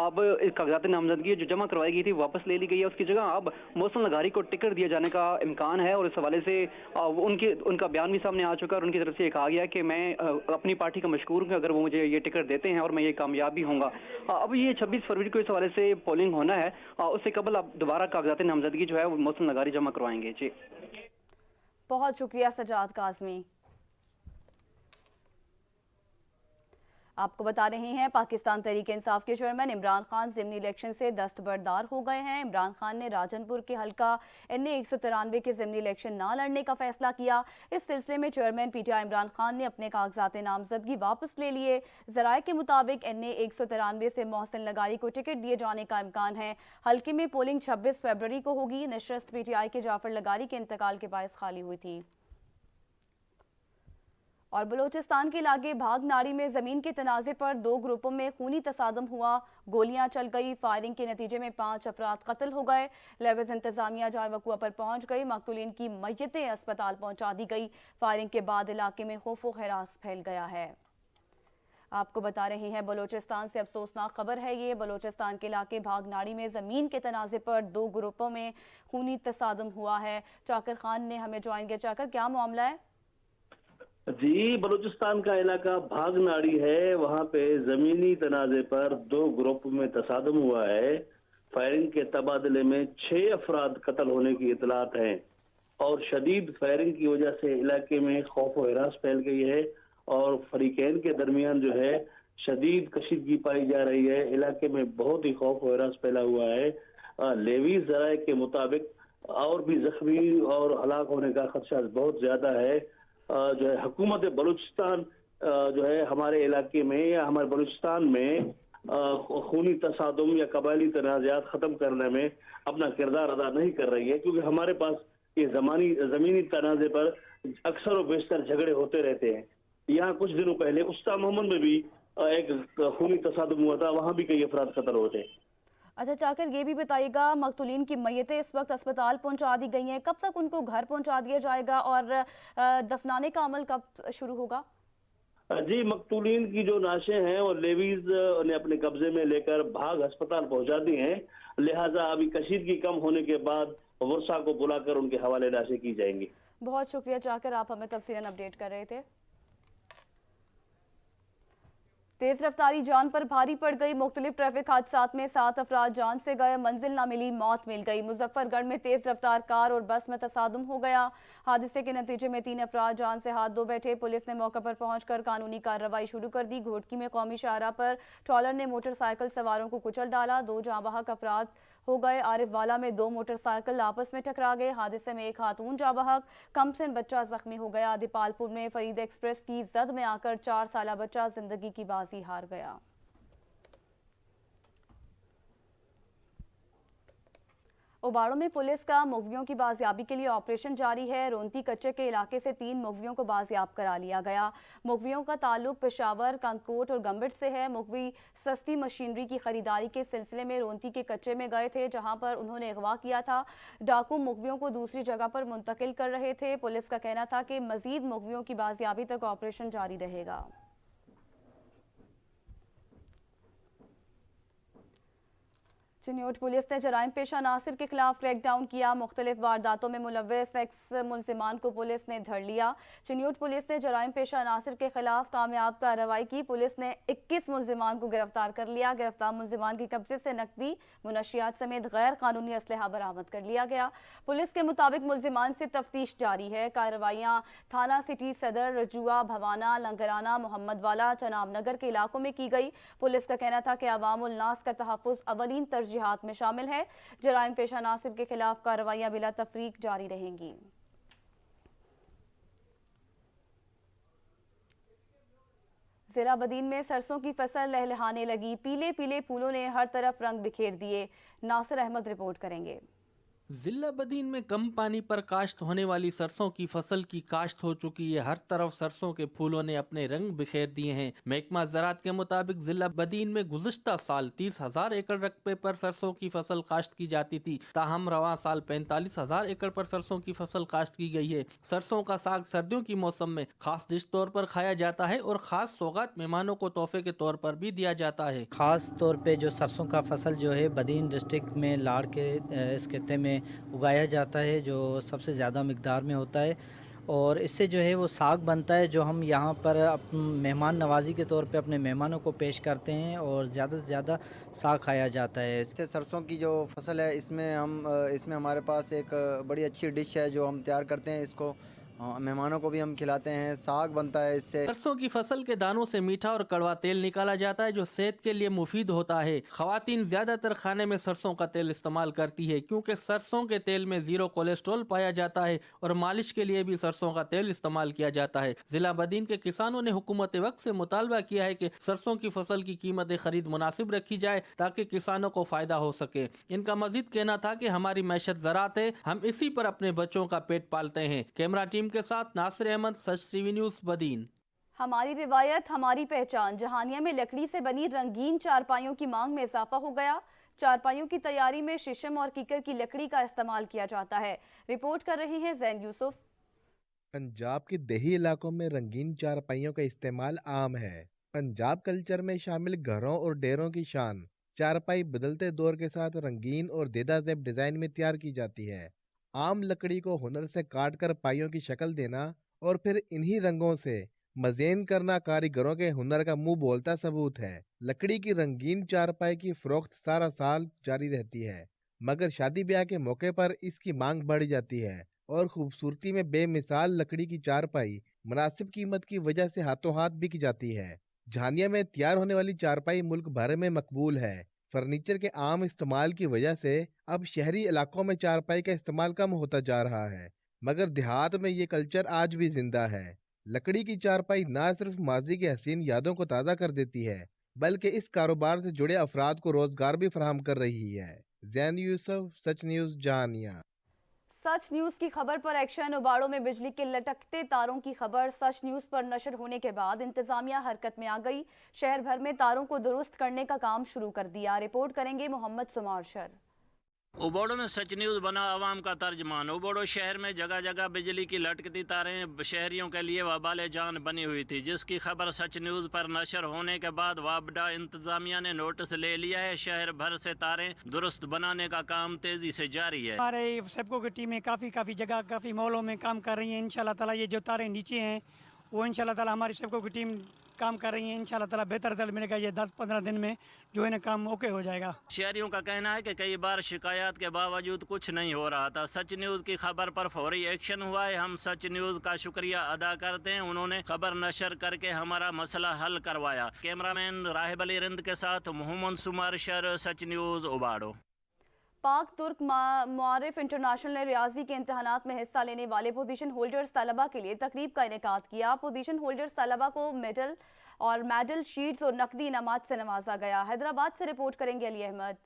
اب کاغذات نامزدگی جو جمع کروائی گئی تھی واپس لے لی گئی ہے. اس کی جگہ اب محسن لغاری کو ٹکٹ دیا جانے کا امکان ہے, اور اس حوالے سے ان کا بیان بھی سامنے آ چکا ہے, اور ان کی طرف سے یہ کہا گیا کہ میں اپنی پارٹی کا مشکور ہوں کہ اگر وہ مجھے یہ ٹکٹ دیتے ہیں اور میں یہ کامیاب بھی ہوں گا. اب یہ 26 فروری کو اس حوالے سے پولنگ ہونا ہے, اس سے قبل اب دوبارہ کاغذات نامزدگی جو ہے وہ محسن لغاری جمع کروائیں گے. جی بہت شکریہ سجاد قاسمی. آپ کو بتا رہے ہیں پاکستان تحریک انصاف کے چیئرمین عمران خان ضمنی الیکشن سے دستبردار ہو گئے ہیں۔ عمران خان نے راجن پور کے حلقہ NA 193 کے ضمنی الیکشن نہ لڑنے کا فیصلہ کیا۔ اس سلسلے میں چیئرمین PTI عمران خان نے اپنے کاغذات نامزدگی واپس لے لیے۔ ذرائع کے مطابق NA 193 سے محسن لغاری کو ٹکٹ دیے جانے کا امکان ہے۔ حلقے میں پولنگ 26 فروری کو ہوگی۔ نشست PTI کے جعفر لغاری کے انتقال کے باعث خالی ہوئی تھی۔ اور بلوچستان کے علاقے بھاگ ناڑی میں زمین کے تنازع پر 2 گروپوں میں خونی تصادم ہوا، گولیاں چل گئی۔ فائرنگ کے نتیجے میں 5 افراد قتل ہو گئے۔ لیوز انتظامیہ جائے وقوع پر پہنچ گئی، مقتولین کی میتیں اسپتال پہنچا دی گئی۔ فائرنگ کے بعد علاقے میں خوف و ہراس پھیل گیا ہے۔ آپ کو بتا رہے ہیں بلوچستان سے افسوسناک خبر ہے یہ۔ بلوچستان کے علاقے بھاگ ناڑی میں زمین کے تنازع پر 2 گروپوں میں خونی تصادم ہوا ہے۔ چاکر خان نے ہمیں جوائن کیا۔ چاکر، کیا معاملہ ہے؟ جی، بلوچستان کا علاقہ بھاگ ناڑی ہے، وہاں پہ زمینی تنازع پر 2 گروپ میں تصادم ہوا ہے۔ فائرنگ کے تبادلے میں 6 افراد قتل ہونے کی اطلاعات ہیں اور شدید فائرنگ کی وجہ سے علاقے میں خوف و ہراس پھیل گئی ہے اور فریقین کے درمیان جو ہے شدید کشیدگی پائی جا رہی ہے۔ علاقے میں بہت ہی خوف و ہراس پھیلا ہوا ہے۔ لیوی ذرائع کے مطابق اور بھی زخمی اور ہلاک ہونے کا خدشہ بہت زیادہ ہے۔ جو ہے حکومت بلوچستان جو ہے ہمارے علاقے میں یا ہمارے بلوچستان میں خونی تصادم یا قبائلی تنازعات ختم کرنے میں اپنا کردار ادا نہیں کر رہی ہے، کیونکہ ہمارے پاس یہ زمینی تنازع پر اکثر و بیشتر جھگڑے ہوتے رہتے ہیں۔ یہاں کچھ دنوں پہلے استا محمد میں بھی ایک خونی تصادم ہوا تھا، وہاں بھی کئی افراد قتل ہوتے ہیں۔ اچھا چاکر، یہ بھی بتائیے گا مقتولین کی میتیں اس وقت اسپتال پہنچا دی گئی ہیں، کب تک ان کو گھر پہنچا دیا جائے گا اور دفنانے کا عمل کب شروع ہوگا؟ جی، مقتولین کی جو نعشیں ہیں وہ لیویز نے اپنے قبضے میں لے کر بھاگ ہسپتال پہنچا دی ہیں، لہٰذا ابھی کشیدگی کم ہونے کے بعد ورثاء کو بلا کر ان کے حوالے نعشیں کی جائیں گی۔ بہت شکریہ چاکر، آپ ہمیں تفصیلاً اپڈیٹ کر رہے تھے۔ تیز رفتاری جان پر بھاری پڑ گئی، مختلف ٹریفک حادثات میں 7 افراد جان سے گئے، منزل نہ ملی، موت مل گئی۔ مظفر گڑھ میں تیز رفتار کار اور بس میں تصادم ہو گیا، حادثے کے نتیجے میں 3 افراد جان سے ہاتھ دھو بیٹھے۔ پولیس نے موقع پر پہنچ کر قانونی کارروائی شروع کر دی۔ گھوٹکی میں قومی شاہراہ پر ٹرالر نے موٹر سائیکل سواروں کو کچل ڈالا، 2 جاں بحق افراد ہو گئے۔ عارف والا میں 2 موٹر سائیکل آپس میں ٹکرا گئے، حادثے میں 1 خاتون جاں بحق، کم سن بچہ زخمی ہو گیا۔ دیپال پور میں فرید ایکسپریس کی زد میں آ کر 4 سالہ بچہ زندگی کی بازی ہار گیا۔ اوباڑوں میں پولیس کا مغویوں کی بازیابی کے لیے آپریشن جاری ہے۔ رونتی کچے کے علاقے سے 3 مغویوں کو بازیاب کرا لیا گیا۔ مغویوں کا تعلق پشاور، کانکوٹ اور گمبٹ سے ہے۔ مغوی سستی مشینری کی خریداری کے سلسلے میں رونتی کے کچے میں گئے تھے، جہاں پر انہوں نے اغوا کیا تھا۔ ڈاکو مغویوں کو دوسری جگہ پر منتقل کر رہے تھے۔ پولیس کا کہنا تھا کہ مزید مغویوں کی بازیابی تک آپریشن جاری رہے گا۔ چنیوٹ پولیس نے جرائم پیشہ عناصر کے خلاف کریک ڈاؤن کیا، مختلف وارداتوں میں ملوث ایکس ملزمان کو پولیس نے دھر لیا۔ چنیوٹ پولیس نے جرائم پیشہ عناصر کے خلاف کامیاب کارروائی کی، پولیس نے 21 ملزمان کو گرفتار کر لیا۔ گرفتار ملزمان کے قبضے سے نقدی، منشیات سمیت غیر قانونی اسلحہ برآمد کر لیا گیا۔ پولیس کے مطابق ملزمان سے تفتیش جاری ہے۔ کارروائیاں تھانہ سٹی صدر، رجوع، بھوانہ، لنگرانہ، محمد والا، چناب نگر کے علاقوں میں کی گئی۔ پولیس کا کہنا تھا کہ عوام الناس کا تحفظ اولین ترجیحات میں شامل ہے۔ جرائم پیشہ عناصر کے خلاف کارروائیاں بلا تفریق جاری رہیں گی۔ ضلع بدین میں سرسوں کی فصل لہلہانے لگی، پیلے پیلے پھولوں نے ہر طرف رنگ بکھیر دیے۔ ناصر احمد رپورٹ کریں گے۔ ضلع بدین میں کم پانی پر کاشت ہونے والی سرسوں کی فصل کی کاشت ہو چکی ہے، ہر طرف سرسوں کے پھولوں نے اپنے رنگ بکھیر دیے ہیں۔ محکمہ زراعت کے مطابق ضلع بدین میں گزشتہ سال 30,000 ایکڑ رقبے پر سرسوں کی فصل کاشت کی جاتی تھی، تاہم رواں سال 45,000 ایکڑ پر سرسوں کی فصل کاشت کی گئی ہے۔ سرسوں کا ساگ سردیوں کی موسم میں خاص ڈش طور پر کھایا جاتا ہے اور خاص سوغات مہمانوں کو تحفے کے طور پر بھی دیا جاتا ہے۔ خاص طور پہ جو سرسوں کا فصل جو ہے بدین ڈسٹرکٹ میں لاڑ کے اس خطے میں اگایا جاتا ہے، جو سب سے زیادہ مقدار میں ہوتا ہے، اور اس سے جو ہے وہ ساگ بنتا ہے جو ہم یہاں پر مہمان نوازی کے طور پہ اپنے مہمانوں کو پیش کرتے ہیں اور زیادہ سے زیادہ ساگ کھایا جاتا ہے۔ سرسوں کی جو فصل ہے اس میں ہمارے پاس ایک بڑی اچھی ڈش ہے جو ہم تیار کرتے ہیں، اس کو मेहमानों को भी हम खिलाते हैं। साग बनता है इससे। सरसों की फसल के दानों से मीठा और कड़वा तेल निकाला जाता है जो सेहत के लिए मुफीद होता है। खवातीन ज्यादातर खाने में सरसों का तेल इस्तेमाल करती है क्योंकि सरसों के तेल में जीरो कोलेस्ट्रॉल पाया जाता है और मालिश के लिए भी सरसों का तेल इस्तेमाल किया जाता है। जिला बदीन के किसानों ने हुकूमत वक्त से मुतालबा किया है कि सरसों की फसल की कीमत खरीद मुनासिब रखी जाए ताकि किसानों को फायदा हो सके। इनका मजीद कहना था कि हमारी मैशत ज़राअत है, हम इसी पर अपने बच्चों का पेट पालते हैं। कैमरा टीम के साथ नासिर अहमद, सच टीवी न्यूज़ बदीन। हमारी रिवायत हमारी पहचान। जहानिया में लकड़ी से बनी रंगीन चारपाइयों की मांग में इजाफा हो गया। चारपाइयों की तैयारी में शीशम और कीकर की लकड़ी का इस्तेमाल किया जाता है। रिपोर्ट कर रही हैं जैन यूसुफ। पंजाब के देही इलाकों में रंगीन चारपाइयों का इस्तेमाल आम है। पंजाब कल्चर में शामिल घरों और डेरों की शान। चारपाई बदलते दौर के साथ रंगीन और देदा ज़ेब डिज़ाइन में तैयार की जाती है। आम लकड़ी को हुनर से काट कर पाइयों की शक्ल देना और फिर इन्हीं रंगों से मज़ेन करना कारीगरों के हुनर का मुंह बोलता सबूत है। लकड़ी की रंगीन चारपाई की फरोख्त सारा साल जारी रहती है, मगर शादी ब्याह के मौके पर इसकी मांग बढ़ जाती है और खूबसूरती में बेमिसाल लकड़ी की चारपाई मुनासिब कीमत की वजह से हाथों हाथ बिक जाती है। झानिया में तैयार होने वाली चारपाई मुल्क भर में मकबूल है। फर्नीचर के आम इस्तेमाल की वजह से अब शहरी इलाकों में चारपाई का इस्तेमाल कम होता जा रहा है, मगर देहात में ये कल्चर आज भी जिंदा है। लकड़ी की चारपाई न सिर्फ माजी की हसीन यादों को ताज़ा कर देती है, बल्कि इस कारोबार से जुड़े अफराद को रोजगार भी फराहम कर रही है। जैन यूसुफ, सच न्यूज़, जानिया। सच न्यूज़ की खबर पर एक्शन। उबाड़ों में बिजली के लटकते तारों की खबर सच न्यूज़ पर नशर होने के बाद इंतजामिया हरकत में आ गई। शहर भर में तारों को दुरुस्त करने का काम शुरू कर दिया। रिपोर्ट करेंगे मोहम्मद सुमारशर। उबोड़ो में सच न्यूज़ बना आवाम का तर्जमान। उबोड़ो शहर में जगह जगह बिजली की लटकती तारें शहरियों के लिए वबाल जान बनी हुई थी, जिसकी खबर सच न्यूज़ पर नशर होने के बाद वाबडा इंतजामिया ने नोटिस ले लिया है। शहर भर से तारें दुरुस्त बनाने का काम तेजी से जारी है। हमारे सबको की टीमें काफ़ी जगह काफ़ी मॉलों में काम कर रही हैं। इंशाल्लाह ताला ये जो तारें नीचे हैं वो इंशाल्लाह ताला हमारी सबको की टीम काम कर रही है। इंशाल्लाह ताला बेहतर रिजल्ट मिलेगा। ये 10-15 दिन में जो है ना काम ओके हो जाएगा। शहरियों का कहना है कि कई बार शिकायत के बावजूद कुछ नहीं हो रहा था। सच न्यूज़ की खबर पर फौरी एक्शन हुआ है। हम सच न्यूज़ का शुक्रिया अदा करते हैं, उन्होंने खबर नशर करके हमारा मसला हल करवाया। कैमरामैन राहिब अली रिंद के साथ मोहम्मद सुमारशर, सच न्यूज़ उबाड़ो। पाक तुर्क मुआरिफ इंटरनेशनल ने रियाजी के इम्तहानात में हिस्सा लेने वाले पोजीशन होल्डर्स तलबा के लिए तकरीब का इनेकाद किया। पोजीशन होल्डर्स तलबा को मेडल शीट्स और नकदी इनामात से नवाजा गया। हैदराबाद से रिपोर्ट करेंगे Ali Ahmad.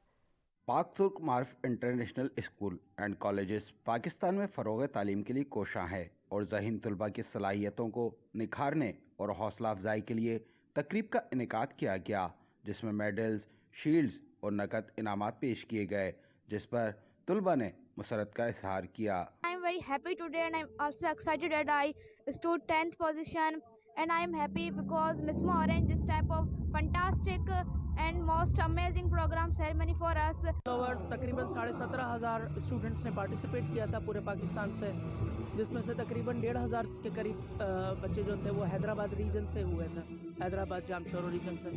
Pak Turk Maarif international school and colleges Pakistan में फ़रोग़ तालीम के लिए कोशां है और ज़हीन तलबा की सलाहियतों को निखारने और हौसला अफजाई के लिए तकरीब का इनेकाद किया गया, जिसमें मेडल्स, शील्ड्स और नकद इनामात पेश किए गए, जिस पर तलबा ने मुसरत का इजहार किया। I am very happy today and I am also excited that I stood 10th position and I am happy because MISMO arranged this type of fantastic and most amazing program ceremony for us. तकरीबन 17,500 students ने participate किया था पूरे पाकिस्तान से, जिसमें से तकरीबन 1,500 के करीब बच्चे जो थे वो हैदराबाद रीजन से हुए थे, हैदराबाद जामशोरो रीजन से।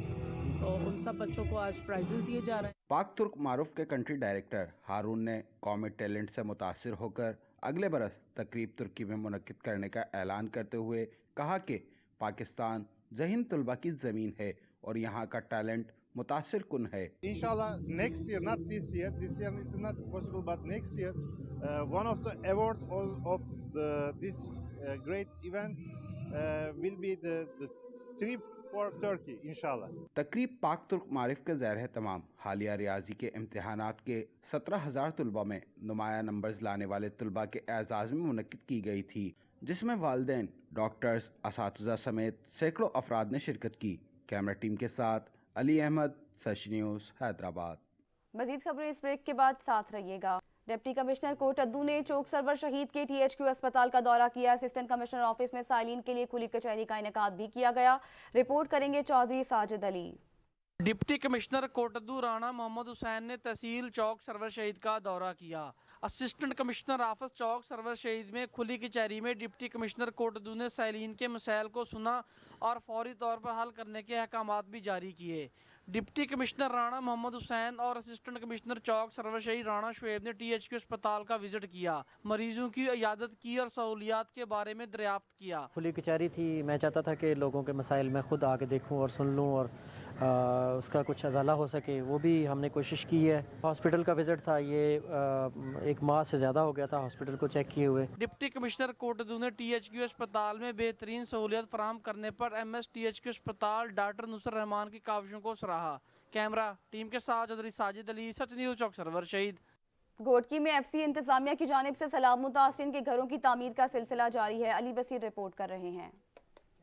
तो उन सब बच्चों को आज प्राइजेस दिए जा रहे हैं। पाक तुर्क मारूफ के कंट्री डायरेक्टर हारून ने कौमी टैलेंट से मुतासिर होकर अगले बरस तकरीब तुर्की में मुनक्किद करने का ऐलान करते हुए कहा कि पाकिस्तान ज़हीन तलबा की ज़मीन है और यहाँ का टैलेंट मुतासिर कुन है। Inshallah, next year, not this year it is not possible, but next year, one of the award of this great event will be the trip for Turkey, inshallah. तकरीब पाक तुर्क मारिफ के ज़ैर है तमाम हालिया रियाजी के इम्तहानात के 17,000 तलबा में नुमाया नंबर्स लाने वाले तलबा के एजाज़ में मुनक्किद की गई थी, जिसमें वालिदैन, डॉक्टर्स, असातिज़ा समेत सैकड़ों अफराद ने शिरकत की। कैमरा टीम के साथ अली अहमद, सच न्यूज़, हैदराबाद। मजीद खबरें इस ब्रेक के बाद साथ रहिएगा। डिप्टी कमिश्नर कोटद्दू ने चौक सरवर शहीद के THQ अस्पताल का दौरा किया। असिस्टेंट कमिश्नर ऑफिस में साइलिन के लिए खुली कचहरी का इनेकाद भी किया गया। रिपोर्ट करेंगे चौधरी साजिद अली। डिप्टी कमिश्नर कोटद्दू राणा मोहम्मद हुसैन ने तहसील चौक सरवर शहीद का दौरा किया। असिस्टेंट कमिश्नर ऑफिस चौक सरवर शहीद में खुली कचहरी में डिप्टी कमिश्नर कोटद्दू ने साइलिन के मसाइल को सुना और फौरी तौर पर हल करने के अहकामात भी जारी किए। डिप्टी कमिश्नर राणा मोहम्मद हुसैन और असिस्टेंट कमिश्नर चौक सरवर शहीद राणा शुएब ने THQ अस्पताल का विजिट किया, मरीजों की इयादत की और सहूलियात के बारे में दरियाफ्त किया। खुली कचहरी थी, मैं चाहता था कि लोगों के मसाइल मैं खुद आके देखूं और सुन लूं और उसका कुछ अजाला हो सके, वो भी हमने कोशिश की है। हॉस्पिटल का विज़िट था, ये एक माह से ज़्यादा हो गया था हॉस्पिटल को चेक किए हुए। डिप्टी कमिश्नर कोटदू ने THQ अस्पताल में बेहतरीन सहूलियत फराहम करने पर MS THQ अस्पताल डॉक्टर नुसरत रहमान की काविशों को सराहा। कैमरा टीम के साथ चौधरी साजिद अली, सच न्यूज़ चौक सरवर शहीद। घोटकी में FC इंतजामिया की जानिब से सैलाब मुतासिरीन के घरों की तामीर का सिलसिला जारी है। अली बसीर रिपोर्ट कर रहे हैं।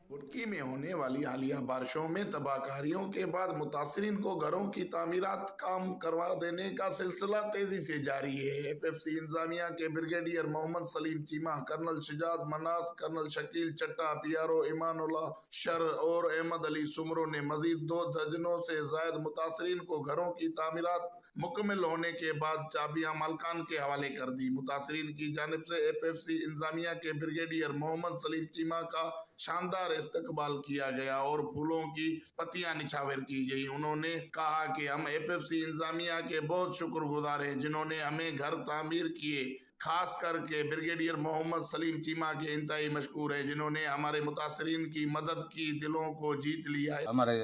घोटकी में होने वाली हालिया बारिशों में तबाहकारियों के बाद मुतासिरीन को घरों की तामीरात काम करवा देने का सिलसिला तेजी से जारी है। FFC इंतजामिया के ब्रिगेडियर मोहम्मद सलीम चीमा, कर्नल शुजात मनास, कर्नल शकील चट्टा, PRO ईमानुल्लाह शर और अहमद अली सुमरो ने मजीद 2 दर्जनों से जायद मुतासिरीन को घरों की तामीरात मुकम्मल होने के बाद चाबियां मालकान के हवाले कर दी। मुतासिरीन की जानिब से FFC इंतजामिया के ब्रिगेडियर मोहम्मद सलीम चीमा का शानदार इस्तकबाल किया गया और फूलों की पत्तियां निछावर की गई। उन्होंने कहा कि हम FFC इंतजामिया के बहुत शुक्रगुजार हैं जिन्होंने हमें घर तामीर किए। खास करके ब्रिगेडियर मोहम्मद सलीम चीमा के इंतहाई मशकूर है जिन्होंने हमारे मुतासिरीन की मदद की, दिलों को जीत लिया है। हमारे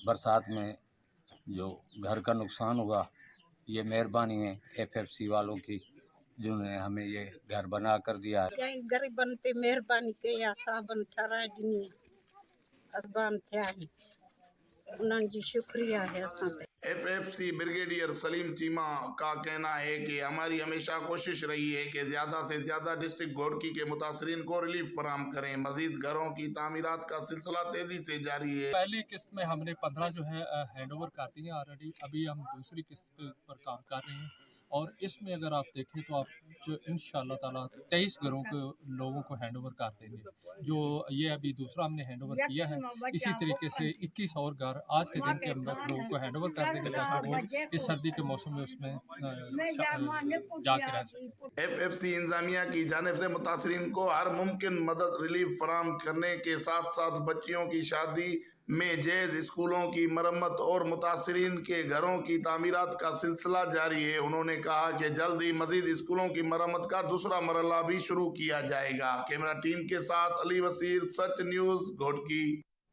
बरसात में जो घर का नुकसान हुआ, ये मेहरबानी है FFC वालों की जिन्होंने हमें ये घर बना कर दिया है। गरीब बनते मेहरबानी के या साबन ठरा दुनिया असबान थे उन्हनि जी शुक्रिया है असां। FFC ब्रिगेडियर सलीम चीमा का कहना है कि हमारी हमेशा कोशिश रही है कि ज्यादा से ज्यादा डिस्ट्रिक्ट घोटकी के मुतासरीन को रिलीफ फराहम करें। मजीद घरों की तामीरात का सिलसिला तेजी से जारी है। पहली किस्त में हमने 15 जो है हैंड ओवर कर दी है ऑलरेडी। अभी हम दूसरी किस्त पर काम कर रहे हैं और इसमें अगर आप देखें तो आप जो इंशाअल्लाह ताला 23 घरों को लोगों को हैंड ओवर कर देंगे। जो ये अभी दूसरा हमने हैंड ओवर किया है, इसी तरीके से 21 और घर आज के दिन के अंदर लोगों को हैंड ओवर कर देंगे ताकि वो इस सर्दी के मौसम में उसमें जाके रह सकें। FFC इंतजामिया की जानिब से मुतासरीन को हर मुमकिन मदद रिलीफ फराहम करने के साथ साथ बच्चियों की शादी में जैज, स्कूलों की मरम्मत और मुतासरीन के घरों की तामीरात का सिलसिला जारी है। उन्होंने कहा कि जल्द ही मजीद स्कूलों की मरम्मत का दूसरा मरहला भी शुरू किया जाएगा। कैमरा टीम के साथ अली वसीर, सच न्यूज़ घोटकी।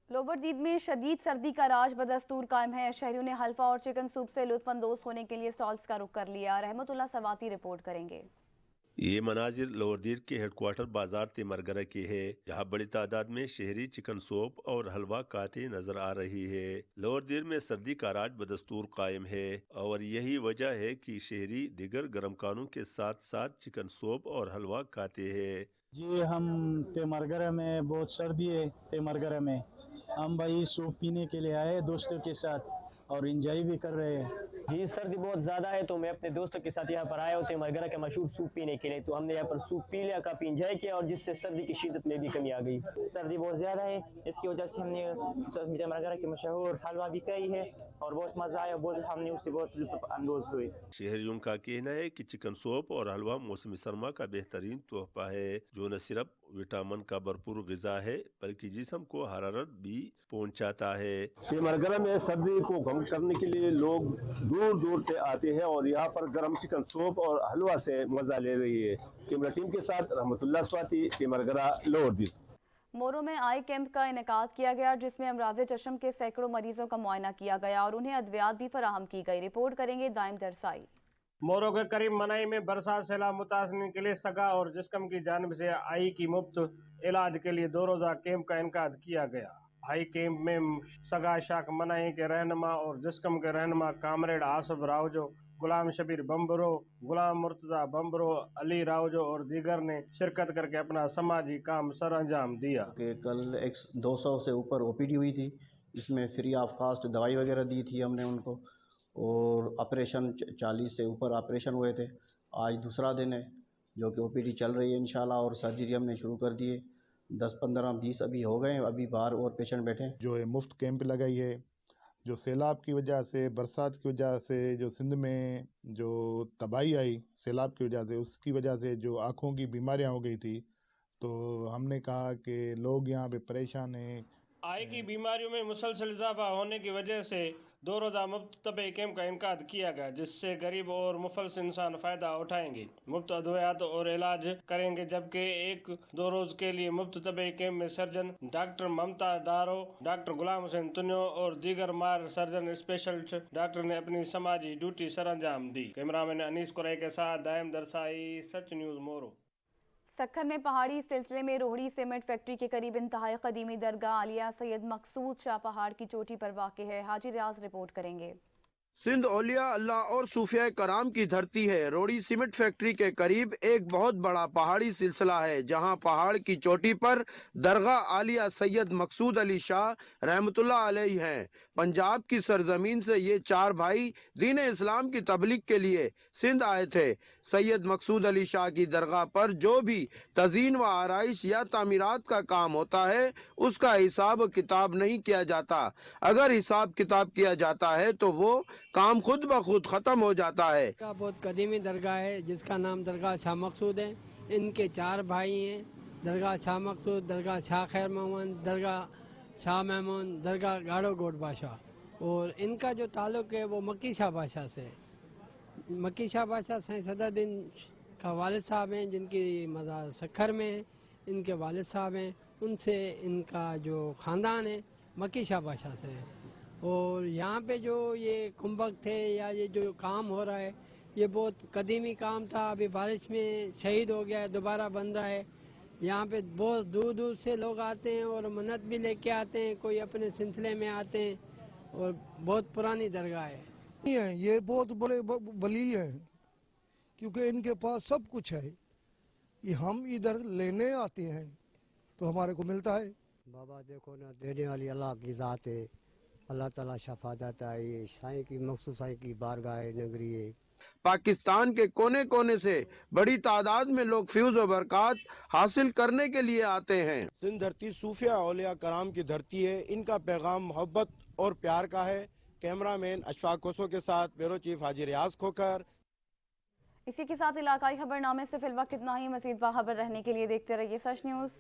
लोअर दीद में शदीद सर्दी का राज बदस्तूर कायम है। शहरियों ने हल्फा और चिकन सूप से लुत्फानंदोज होने के लिए स्टॉल्स का रुख कर लिया। रहमतुल्लाह सवाती रिपोर्ट करेंगे। ये मनाजिर लोअर दीर के हेडक्वार्टर बाजार तिमरगरा की है जहाँ बड़ी तादाद में शहरी चिकन सूप और हलवा खाते नजर आ रही है। लोअर दीर में सर्दी का राज बदस्तूर कायम है और यही वजह है कि शहरी दिगर गर्म कानों के साथ साथ चिकन सूप और हलवा खाते हैं। जी हम तिमरगरा में बहुत सर्दी है। तिमरगरा में हम भाई सूप पीने के लिए आए दोस्तों के साथ और एंजॉय भी कर रहे हैं। जी सर्दी बहुत ज़्यादा है तो मैं अपने दोस्तों के साथ यहाँ पर आया होते मरगरा के मशहूर सूप पीने के लिए। तो हमने यहाँ पर सूप पी लिया, काफ़ी इंजॉय किया और जिससे सर्दी की शिद्दत में भी कमी आ गई। सर्दी बहुत ज़्यादा है, इसकी वजह से हमने मरगरा के मशहूर हलवा भी खाई है और बहुत मज़ा आया, बहुत हमने उससे बहुत लुत्फ़ अंदोज हुए। शहरियों का कहना है कि चिकन सूप और हलवा मौसम सरमा का बेहतरीन तोहफा है जो न सिर्फ विटामिन का भरपूर ग़िज़ा है बल्कि जिस्म को हरारत भी पहुँचाता है। मरगरा में सर्दी को कम करने के लिए लोग दूर दूर से आते हैं और यहाँ पर गर्म चिकन सूप और हलवा से मजा ले रही है। कैमरा टीम के साथ रहमतुल्लाह स्वाति, मरगरा लोअर दीद। मोरो में आई कैंप का इनेकाद किया गया जिसमें अमराज चश्म के सैकड़ों मरीजों का मुआयना किया गया और उन्हें अद्वियात भी फराहम की गई। रिपोर्ट करेंगे दाइम दरसाई। मोरो के करीब मनाई में बरसात सैलाब मुतासरीन के लिए सगा और जिस्म की जानिब से आई की मुफ्त इलाज के लिए 2 रोज़ा कैंप का इनेकाद किया गया। हाई कैंप में सगा शाख मनाई के रहनुमा और जिस्म के रहनुमा कामरेड आसफ रावजो, गुलाम शबीर बम्बरो, गुलाम मुर्तजा बम्बरो, अली रावजो और दीगर ने शिरकत करके अपना समाजी काम सर अंजाम दिया। कि कल 200 से ऊपर OPD हुई थी, इसमें फ्री ऑफ कास्ट दवाई वगैरह दी थी हमने उनको और ऑपरेशन 40 से ऊपर ऑपरेशन हुए थे। आज दूसरा दिन है जो कि OPD चल रही है इंशाल्लाह और सर्जरी हमने शुरू कर दी है। 10, 15, 20 अभी हो गए, अभी बाहर और पेशेंट बैठे। जो है मुफ्त कैंप लगाई है, जो सैलाब की वजह से, बरसात की वजह से जो सिंध में जो तबाही आई सैलाब की वजह से, उसकी वजह से जो आँखों की बीमारियां हो गई थी, तो हमने कहा कि लोग यहाँ पे परेशान हैं आई की बीमारियों में मुसलसल इजाफा होने की वजह से 2 रोज़ा मुफ्त तबी कैंप का इनकाद किया गया, जिससे गरीब और मुफल्स इंसान फ़ायदा उठाएंगे, मुफ्त अद्वियात और इलाज करेंगे। जबकि 1-2 रोज़ के लिए मुफ्त तबी कैंप में सर्जन डॉक्टर ममता डारो, डॉक्टर गुलाम हुसैन तुन्यो और दीगर मार सर्जन स्पेशलिस्ट डॉक्टर ने अपनी समाजी ड्यूटी सरअंजाम दी। कैमरामैन अनीस कुरैशी के साथ दायम दरसाई, सच न्यूज़ मोरो। सक्खर में पहाड़ी सिलसिले में रोहड़ी सीमेंट फैक्ट्री के करीब इंतहाई कदीमी दरगाह आलिया सैयद मकसूद शाह पहाड़ की चोटी पर वाक़ है। हाजी रियाज रिपोर्ट करेंगे। सिंध औलिया अल्लाह और सूफिया कराम की धरती है। रोड़ी सीमेंट फैक्ट्री के करीब एक बहुत बड़ा पहाड़ी सिलसिला है, जहां पहाड़ की चोटी पर दरगाह आलिया सैयद मकसूद अली शाह रहमतुल्लाह अलैहि हैं। पंजाब की सरजमीन से ये 4 भाई दीन इस्लाम की तबलीग के लिए सिंध आए थे। सैयद मकसूद अली शाह की दरगाह पर जो भी तज़ीन व आराइश या तामीरात का काम होता है, उसका हिसाब किताब नहीं किया जाता। अगर हिसाब किताब किया जाता है तो वो काम खुद ब खुद ख़त्म हो जाता है। का बहुत कदीमी दरगाह है, जिसका नाम दरगाह शाह मकसूद है। इनके 4 भाई हैं, दरगाह शाह मकसूद, दरगाह शाह खैर मोहम्मद, दरगाह शाह महमूद, दरगाह गाड़ो गोट बादशाह। और इनका जो ताल्लुक़ है वो मक्की शाह बादशाह से। मक्की शाह बादशाह सैयद सदरुद्दीन का वालिद साहब हैं, जिनकी मज़ार सक्खर में है। इनके वालिद साहब हैं, उनसे इनका जो ख़ानदान है मक्की शाह बादशाह से है। और यहाँ पे जो ये कुंभक थे या ये जो काम हो रहा है, ये बहुत कदीमी काम था। अभी बारिश में शहीद हो गया है, दोबारा बन रहा है। यहाँ पे बहुत दूर दूर से लोग आते हैं और मन्नत भी लेके आते हैं, कोई अपने सिलसिले में आते हैं। और बहुत पुरानी दरगाह है। ये बहुत बड़े वली हैं, क्योंकि इनके पास सब कुछ है। ये हम इधर लेने आते हैं तो हमारे को मिलता है। बाबा देखो ना, देने वाली अल्लाह की ज़ात है। अल्लाह ताला शफा देता है। ये साईं की मखसूस साईं की बारगाह नगरी है। पाकिस्तान के कोने कोने से बड़ी तादाद में लोग फ्यूज और बरक़ात हासिल करने के लिए आते हैं। सिंध धरती सूफिया औलिया कराम की धरती है। इनका पैगाम मोहब्बत और प्यार का है। कैमरामैन अशफाक कोसो के साथ ब्यूरो चीफ हाजी रियाज खोकर। इसी के साथ इलाकाई खबरनामे से फिलहाल इतना ही। मज़ीद बाखबर रहने के लिए देखते रहिए सच न्यूज़।